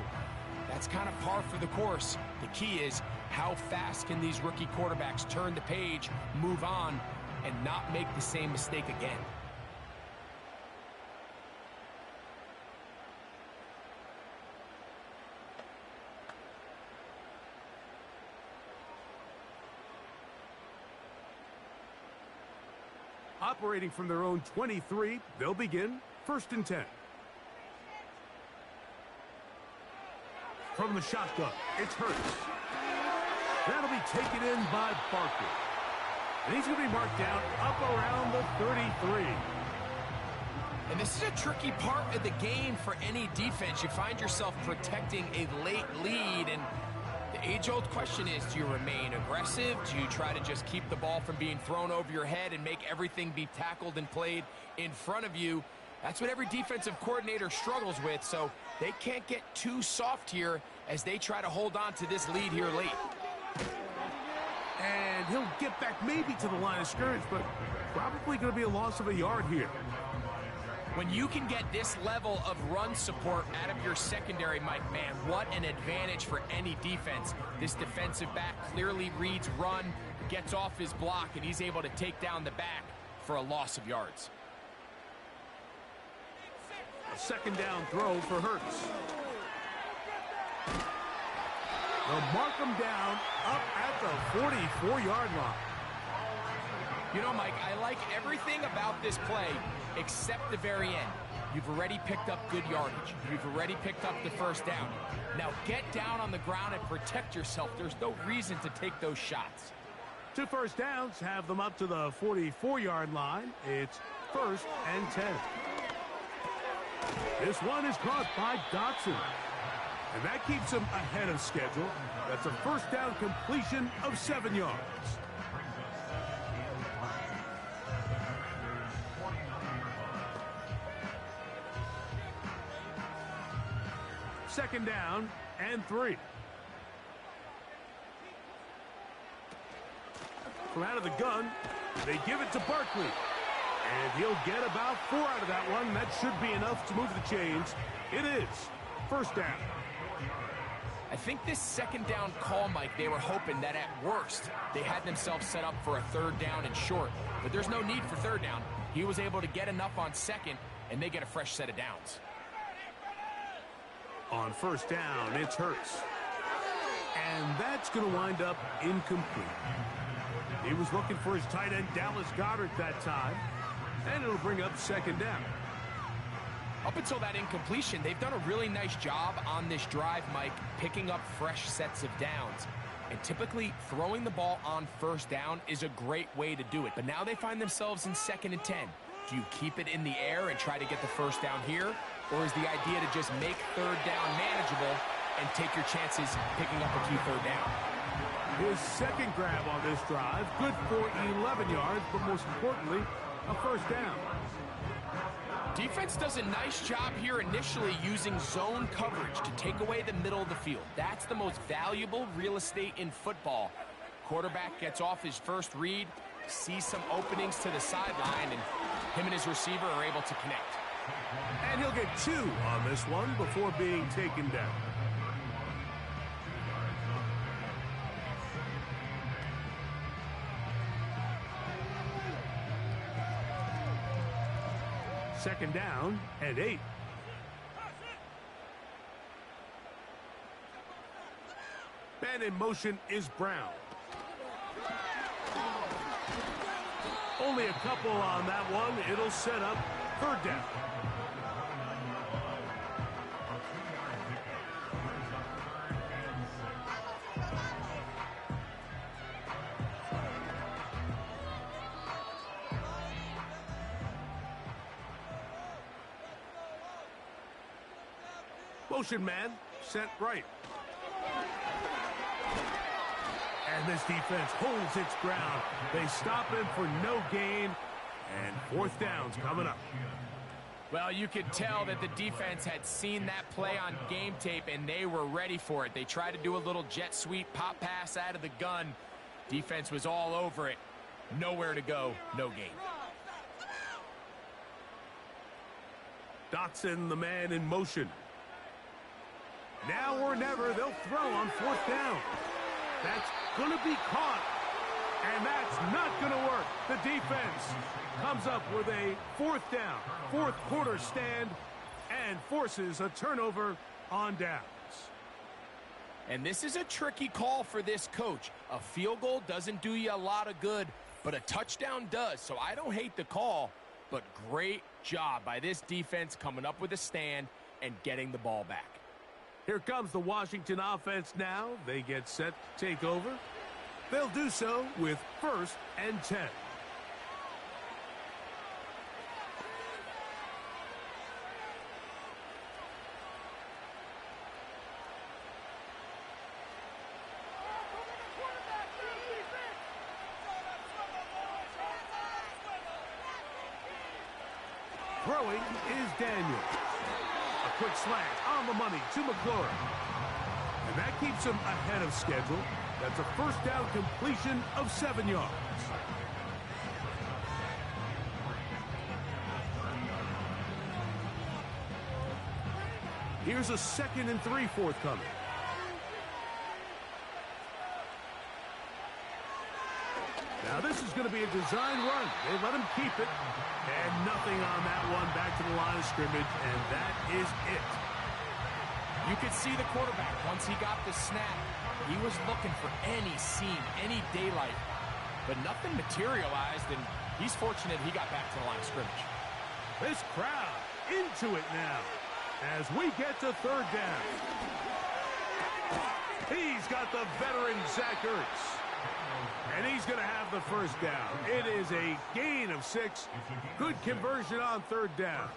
That's kind of par for the course. The key is how fast can these rookie quarterbacks turn the page, move on, and not make the same mistake again. Operating from their own 23, they'll begin 1st and 10. From the shotgun, it's Hurts. That'll be taken in by Barkley. And he's going to be marked down up around the 33. And this is a tricky part of the game for any defense. You find yourself protecting a late lead, and the age-old question is, do you remain aggressive? Do you try to just keep the ball from being thrown over your head and make everything be tackled and played in front of you? That's what every defensive coordinator struggles with, so they can't get too soft here as they try to hold on to this lead here late. And he'll get back maybe to the line of scrimmage, but probably going to be a loss of a yard here. When you can get this level of run support out of your secondary, Mike, man, what an advantage for any defense. This defensive back clearly reads run, gets off his block, and he's able to take down the back for a loss of yards. A second down throw for Hurts. They'll mark him down up at the 44-yard line. You know, Mike, I like everything about this play except the very end. You've already picked up good yardage. You've already picked up the first down. Now get down on the ground and protect yourself. There's no reason to take those shots. 2 first downs have them up to the 44-yard line. It's 1st and 10. This one is caught by Dotson. And that keeps him ahead of schedule. That's a first down completion of 7 yards. second down and 3. From out of the gun, they give it to Barkley. And he'll get about 4 out of that one. That should be enough to move the chains. It is first down. I think this second down call, Mike, they were hoping that at worst they had themselves set up for a third down and short. But there's no need for third down. He was able to get enough on second, and they get a fresh set of downs. On first down, it's Hurts. And that's going to wind up incomplete. He was looking for his tight end, Dallas Goedert, that time. And it'll bring up second down. Up until that incompletion, they've done a really nice job on this drive, Mike, picking up fresh sets of downs. And typically, throwing the ball on first down is a great way to do it. But now they find themselves in 2nd and 10. Do you keep it in the air and try to get the first down here? Or is the idea to just make third down manageable and take your chances picking up a few third down? His second grab on this drive, good for 11 yards, but most importantly, a first down. Defense does a nice job here initially using zone coverage to take away the middle of the field. That's the most valuable real estate in football. Quarterback gets off his first read, sees some openings to the sideline, and him and his receiver are able to connect. And he'll get 2 on this one before being taken down. Second down and 8. Man in motion is Brown. Only a couple on that one. It'll set up third down. Motion man sent right. And this defense holds its ground. They stop him for no gain. And fourth down's coming up. Well, you could tell that the defense had seen that play on game tape, and they were ready for it. They tried to do a little jet sweep pop pass out of the gun. Defense was all over it. Nowhere to go, no gain. Dotson, the man in motion. Now or never, they'll throw on fourth down. That's going to be caught. And that's not going to work. The defense comes up with a fourth down, fourth quarter stand, and forces a turnover on downs. And this is a tricky call for this coach. A field goal doesn't do you a lot of good, but a touchdown does. So I don't hate the call, but great job by this defense coming up with a stand and getting the ball back. Here comes the Washington offense now. They get set to take over. They'll do so with 1st and 10. Throwing is Daniel. A quick slant on the money to McLaurin. And that keeps him ahead of schedule. That's a first down completion of 7 yards. Here's a 2nd and 3 forthcoming. Now this is going to be a design run. They let him keep it. And nothing on that one. Back to the line of scrimmage, and that is it. You could see the quarterback, once he got the snap, he was looking for any seam, any daylight. But nothing materialized, and he's fortunate he got back to the line of scrimmage. This crowd into it now as we get to third down. He's got the veteran Zach Ertz. And he's going to have the first down. It is a gain of 6. Good conversion on third down.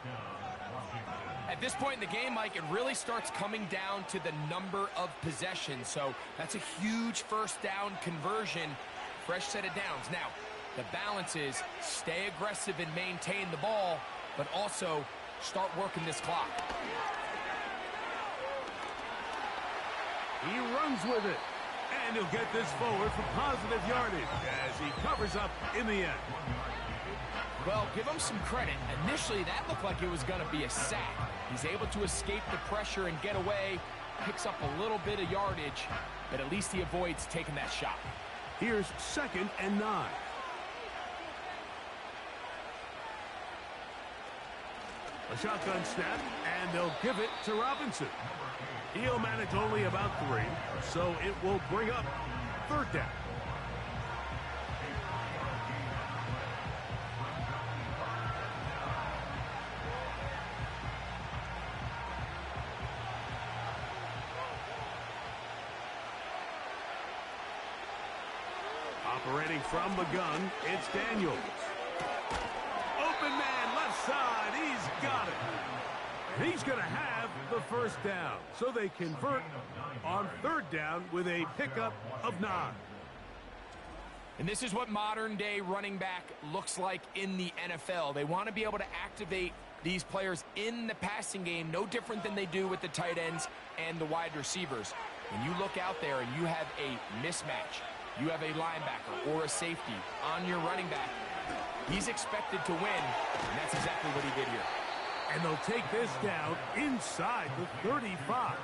At this point in the game, Mike, it really starts coming down to the number of possessions. So that's a huge first down conversion. Fresh set of downs. Now, the balance is stay aggressive and maintain the ball, but also start working this clock. He runs with it. And he'll get this forward for positive yardage as he covers up in the end. Well, give him some credit. Initially, that looked like it was going to be a sack. He's able to escape the pressure and get away, picks up a little bit of yardage, but at least he avoids taking that shot. Here's 2nd and 9. A shotgun snap, and they'll give it to Robinson. He'll manage only about 3, so it will bring up 3rd down. Operating from the gun, it's Daniels. Open man, left side, he's got it. And he's going to have the 1st down. So they convert on 3rd down with a pickup of 9. And this is what modern-day running back looks like in the NFL. They want to be able to activate these players in the passing game, no different than they do with the tight ends and the wide receivers. When you look out there and you have a mismatch, you have a linebacker or a safety on your running back, he's expected to win, and that's exactly what he did here. And they'll take this down inside the 35.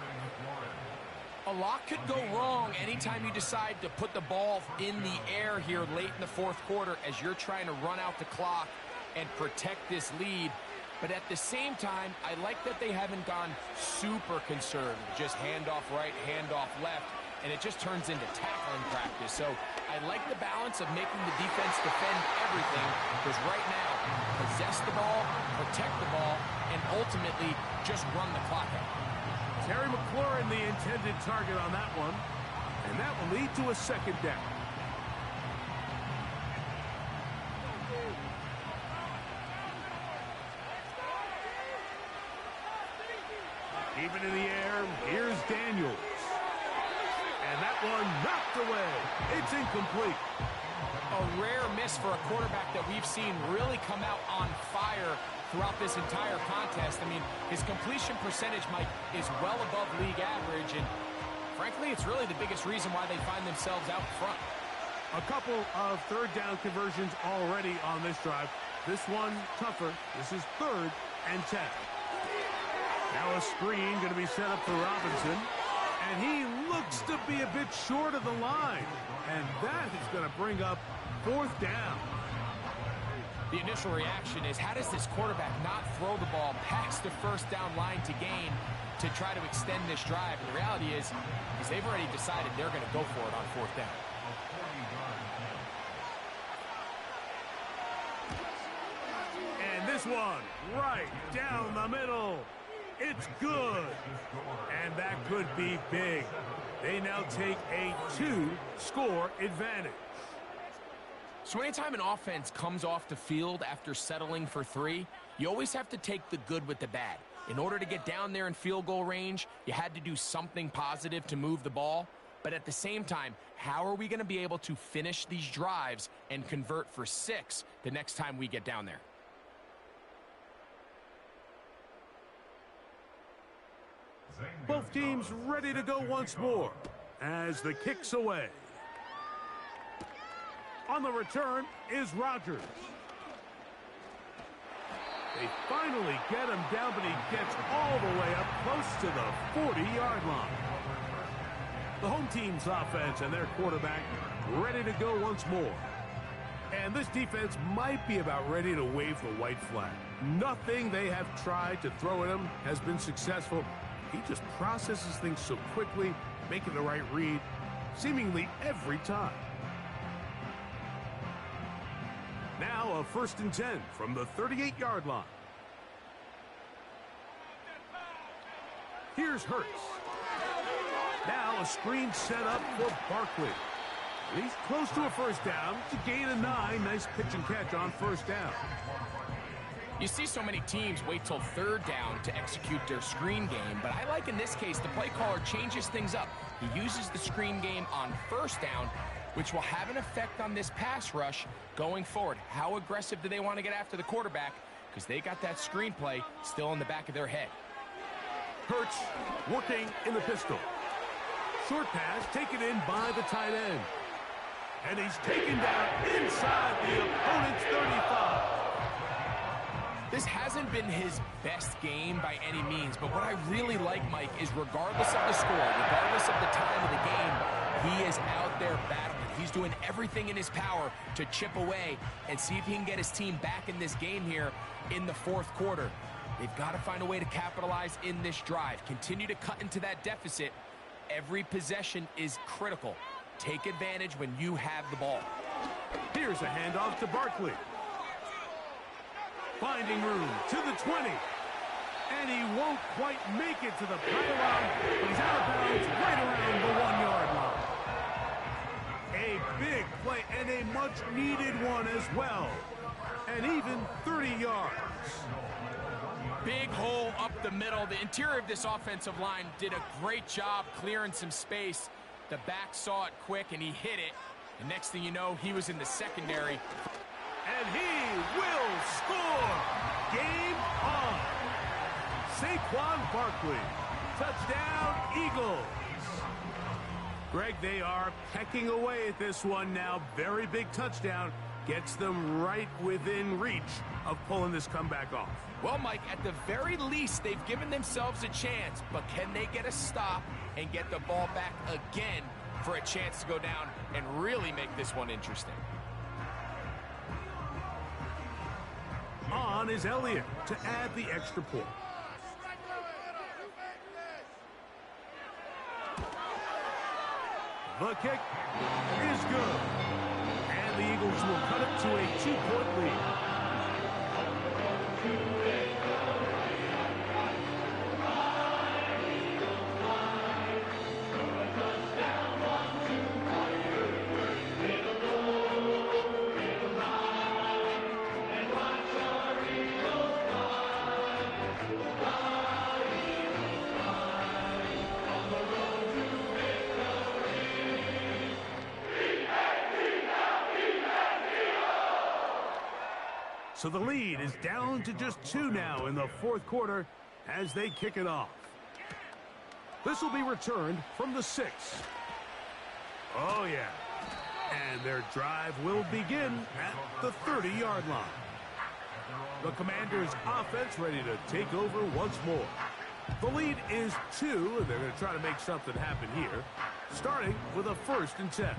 A lot could go wrong anytime you decide to put the ball in the air here late in the 4th quarter as you're trying to run out the clock and protect this lead. But at the same time, I like that they haven't gone super conservative, just handoff right, handoff left, and it just turns into tackling practice. So I like the balance of making the defense defend everything, because right now, possess the ball, protect the ball, and ultimately just run the clock out. Terry McLaurin, the intended target on that one, and that will lead to a 2nd down. Keep it in the air, here's Daniels. And that one knocked away. It's incomplete. A rare miss for a quarterback that we've seen really come out on fire throughout this entire contest. I mean, his completion percentage, Mike, is well above league average, and frankly, it's really the biggest reason why they find themselves out front. A couple of 3rd down conversions already on this drive. This one tougher. This is 3rd and 10. Now a screen going to be set up for Robinson. And he looks to be a bit short of the line. And that is going to bring up 4th down. The initial reaction is, how does this quarterback not throw the ball past the 1st down line to gain to try to extend this drive? And the reality is they've already decided they're going to go for it on 4th down. And this one right down the middle. It's good. And that could be big. They now take a 2-score advantage. So anytime an offense comes off the field after settling for 3, you always have to take the good with the bad. In order to get down there in field goal range, you had to do something positive to move the ball. But at the same time, how are we going to be able to finish these drives and convert for 6 the next time we get down there? Both teams ready to go once more as the kick's away. On the return is Rodgers. They finally get him down, but he gets all the way up close to the 40-yard line. The home team's offense and their quarterback ready to go once more. And this defense might be about ready to wave the white flag. Nothing they have tried to throw at him has been successful. He just processes things so quickly, making the right read, seemingly every time. Now a 1st and 10 from the 38-yard line. Here's Hurts. Now a screen set up for Barkley. He's close to a 1st down to gain a 9. Nice pitch and catch on 1st down. You see so many teams wait till 3rd down to execute their screen game, but I like in this case the play caller changes things up. He uses the screen game on 1st down, which will have an effect on this pass rush going forward. How aggressive do they want to get after the quarterback? Because they got that screen play still in the back of their head. Hurts working in the pistol. Short pass taken in by the tight end. And he's taken down inside the opponent's 35. This hasn't been his best game by any means, but what I really like, Mike, is regardless of the score, regardless of the time of the game, he is out there battling. He's doing everything in his power to chip away and see if he can get his team back in this game here in the fourth quarter. They've got to find a way to capitalize in this drive. Continue to cut into that deficit. Every possession is critical. Take advantage when you have the ball. Here's a handoff to Barkley. Finding room to the 20. And he won't quite make it to the pylon, but he's out of bounds right around the 1-yard line. A big play and a much-needed one as well. And even 30 yards. Big hole up the middle. The interior of this offensive line did a great job clearing some space. The back saw it quick, and he hit it. And next thing you know, he was in the secondary. And he will score. Game on. Saquon Barkley. Touchdown, Eagles. Greg, they are pecking away at this one now. Very big touchdown. Gets them right within reach of pulling this comeback off. Well, Mike, at the very least, they've given themselves a chance. But can they get a stop and get the ball back again for a chance to go down and really make this one interesting? On is Elliott to add the extra point. The kick is good. And the Eagles will cut it to a 2-point lead. So the lead is down to just 2 now in the fourth quarter as they kick it off. This will be returned from the 6. Oh, yeah. And their drive will begin at the 30-yard line. The Commanders' offense ready to take over once more. The lead is 2, and they're going to try to make something happen here, starting with a 1st and 10.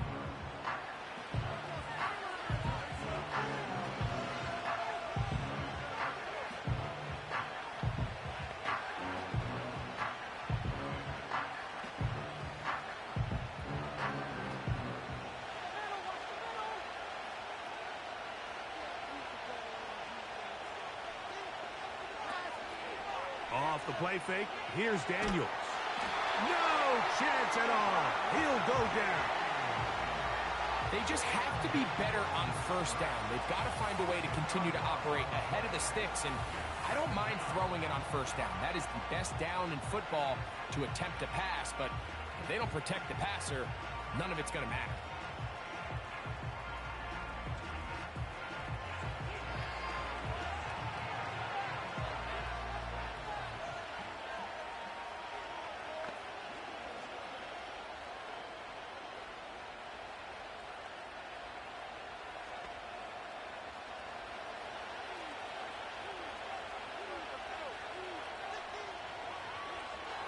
Off the play fake, here's Daniels. No chance at all. He'll go down. They just have to be better on 1st down. They've got to find a way to continue to operate ahead of the sticks, and I don't mind throwing it on 1st down. That is the best down in football to attempt to pass, but if they don't protect the passer, none of it's going to matter.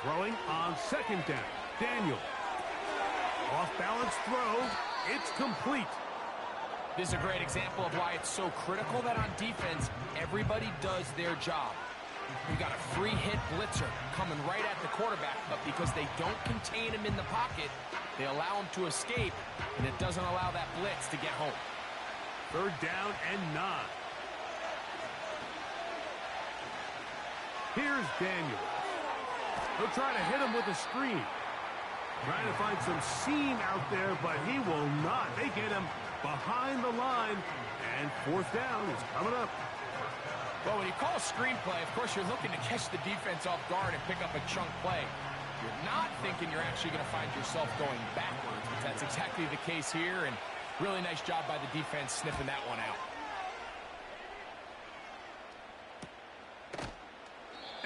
Throwing on 2nd down. Daniel. Off-balance throw. It's complete. This is a great example of why it's so critical that on defense, everybody does their job. You got a free hit blitzer coming right at the quarterback, but because they don't contain him in the pocket, they allow him to escape, and it doesn't allow that blitz to get home. 3rd down and 9. Here's Daniel. He'll try to hit him with a screen. Trying to find some seam out there, but he will not. They get him behind the line, and 4th down is coming up. Well, when you call a screen play, of course, you're looking to catch the defense off guard and pick up a chunk play. You're not thinking you're actually going to find yourself going backwards, but that's exactly the case here, and really nice job by the defense sniffing that one out.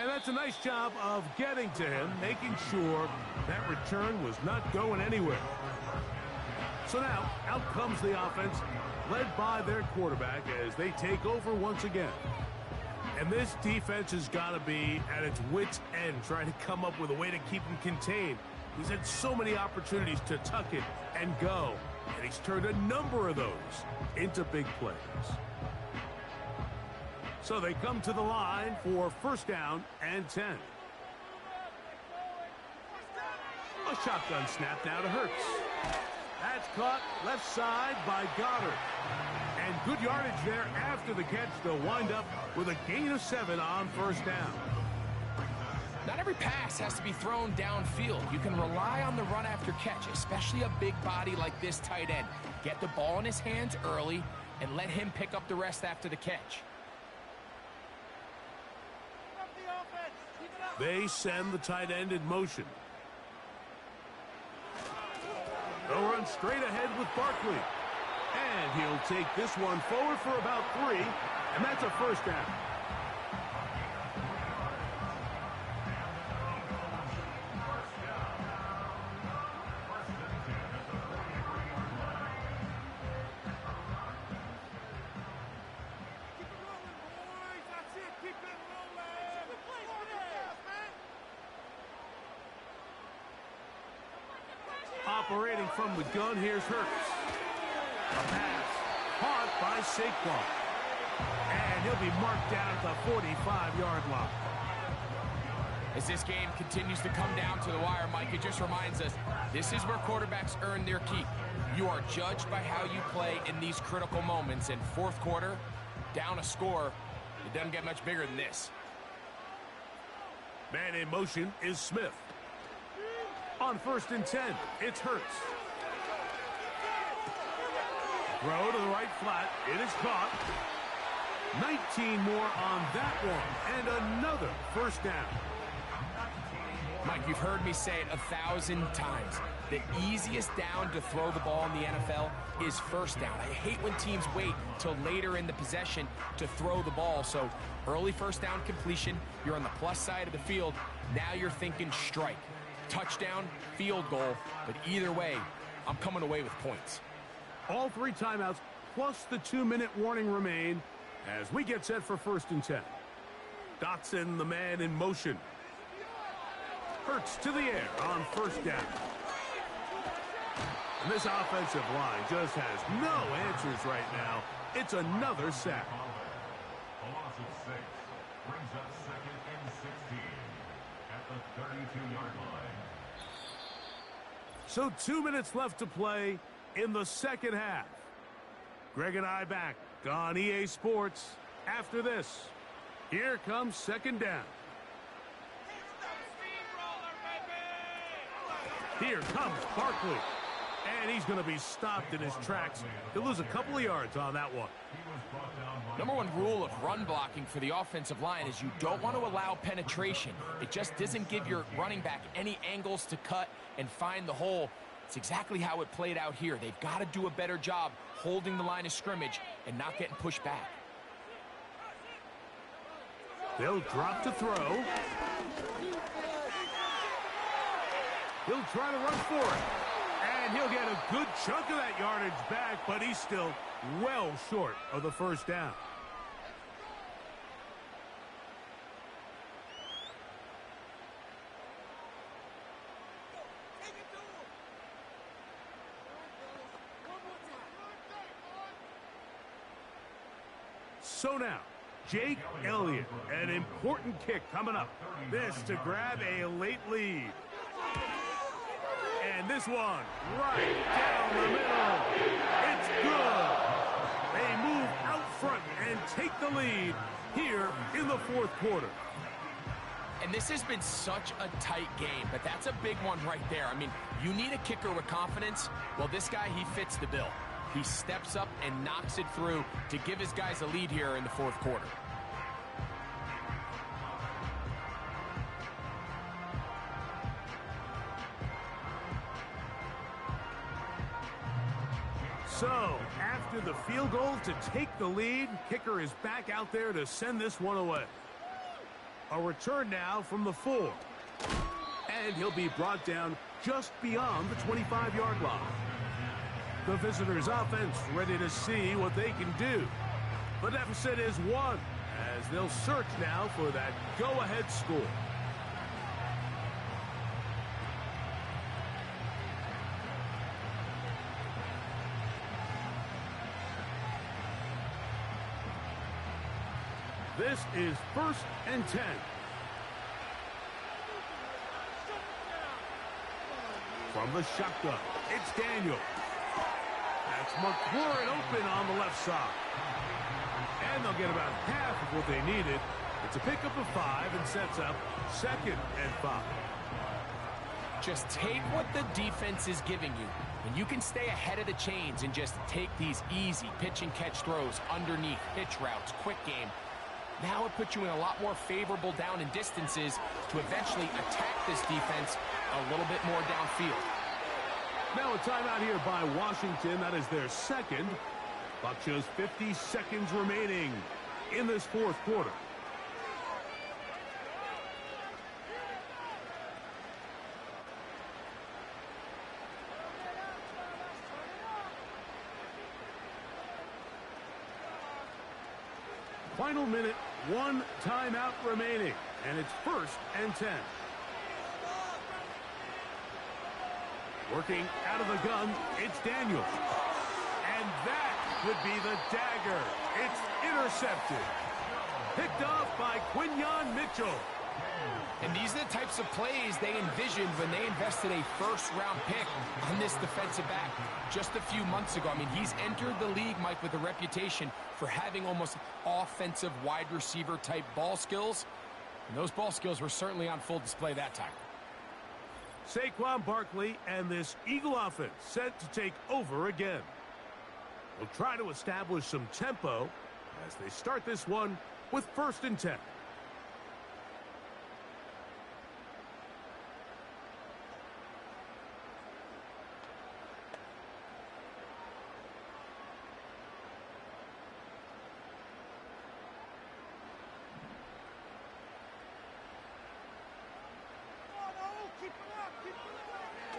And that's a nice job of getting to him, making sure that return was not going anywhere. So now, out comes the offense, led by their quarterback as they take over once again. And this defense has got to be at its wits' end, trying to come up with a way to keep him contained. He's had so many opportunities to tuck it and go, and he's turned a number of those into big plays. So they come to the line for first down and 10. A shotgun snap now to Hurts. That's caught left side by Goddard. And good yardage there after the catch to wind up with a gain of 7 on first down. Not every pass has to be thrown downfield. You can rely on the run after catch, especially a big body like this tight end. Get the ball in his hands early and let him pick up the rest after the catch. They send the tight end in motion. They'll run straight ahead with Barkley. And he'll take this one forward for about 3, and that's a first down. Operating from the gun, here's Hurts. A pass caught by Saquon. And he'll be marked down at the 45-yard line. As this game continues to come down to the wire, Mike, it just reminds us, this is where quarterbacks earn their keep. You are judged by how you play in these critical moments. In fourth quarter, down a score, it doesn't get much bigger than this. Man in motion is Smith. On first and 10, it's Hurts. Throw to the right flat. It is caught. 19 more on that one. And another first down. Mike, you've heard me say it 1,000 times. The easiest down to throw the ball in the NFL is first down. I hate when teams wait till later in the possession to throw the ball. So early first down completion, you're on the plus side of the field. Now you're thinking strike. Touchdown, field goal, but either way, I'm coming away with points. All 3 timeouts plus the 2-minute warning remain as we get set for first and 10. Dotson, the man in motion. Hurts to the air on first down. And this offensive line just has no answers right now. It's another sack. A loss of 6 brings up second and 16 at the 32-yard line. So 2 minutes left to play in the second half. Greg and I back on EA Sports after this. Here comes second down. Here comes Barkley. And he's going to be stopped in his tracks. He'll lose a couple of yards on that one. Number 1 rule of run blocking for the offensive line is you don't want to allow penetration. It just doesn't give your running back any angles to cut and find the hole. It's exactly how it played out here. They've got to do a better job holding the line of scrimmage and not getting pushed back. They'll drop to throw. He'll try to run for it. And he'll get a good chunk of that yardage back, but he's still well short of the first down. So now, Jake Elliott, an important kick coming up. This to grab a late lead. And this one, right down the middle. It's good. They move out front and take the lead here in the fourth quarter. And this has been such a tight game, but that's a big one right there. I mean, you need a kicker with confidence. Well, this guy, he fits the bill. He steps up and knocks it through to give his guys a lead here in the fourth quarter. So, after the field goal to take the lead, kicker is back out there to send this one away. A return now from the 4. And he'll be brought down just beyond the 25-yard line. The visitors' offense ready to see what they can do. The deficit is 1, as they'll search now for that go-ahead score. This is 1st and 10. From the shotgun, it's Daniel. That's McLaurin open on the left side. And they'll get about half of what they needed. It's a pickup of 5 and sets up 2nd and 5. Just take what the defense is giving you. When you can stay ahead of the chains and just take these easy pitch and catch throws underneath, hitch routes, quick game, now it puts you in a lot more favorable down and distances to eventually attack this defense a little bit more downfield. Now a timeout here by Washington. That is their 2nd. Clock shows 50 seconds remaining in this 4th quarter. Final minute, 1 timeout remaining, and it's 1st and 10. Working out of the gun, it's Daniel. And that would be the dagger. It's intercepted. Picked off by Quinyon Mitchell. And these are the types of plays they envisioned when they invested a first-round pick on this defensive back just a few months ago. I mean, he's entered the league, Mike, with a reputation for having almost offensive wide receiver type ball skills. And those ball skills were certainly on full display that time. Saquon Barkley and this Eagle offense set to take over again. They'll try to establish some tempo as they start this one with 1st and 10.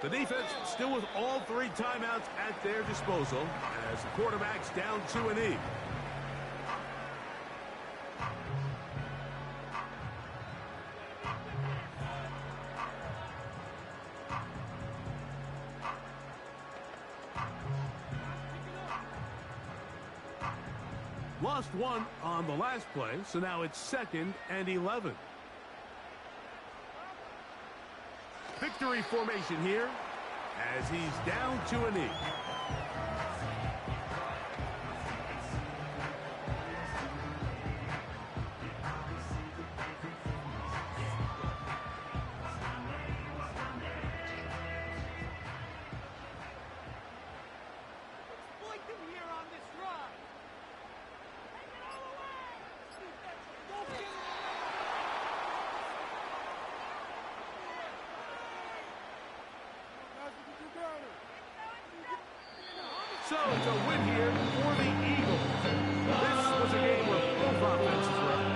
The defense still with all 3 timeouts at their disposal as the quarterback's down 2-E. Lost 1 on the last play, so now it's 2nd and 11. Victory formation here as he's down 2-E. So it's a win here for the Eagles. This was a game where both offenses were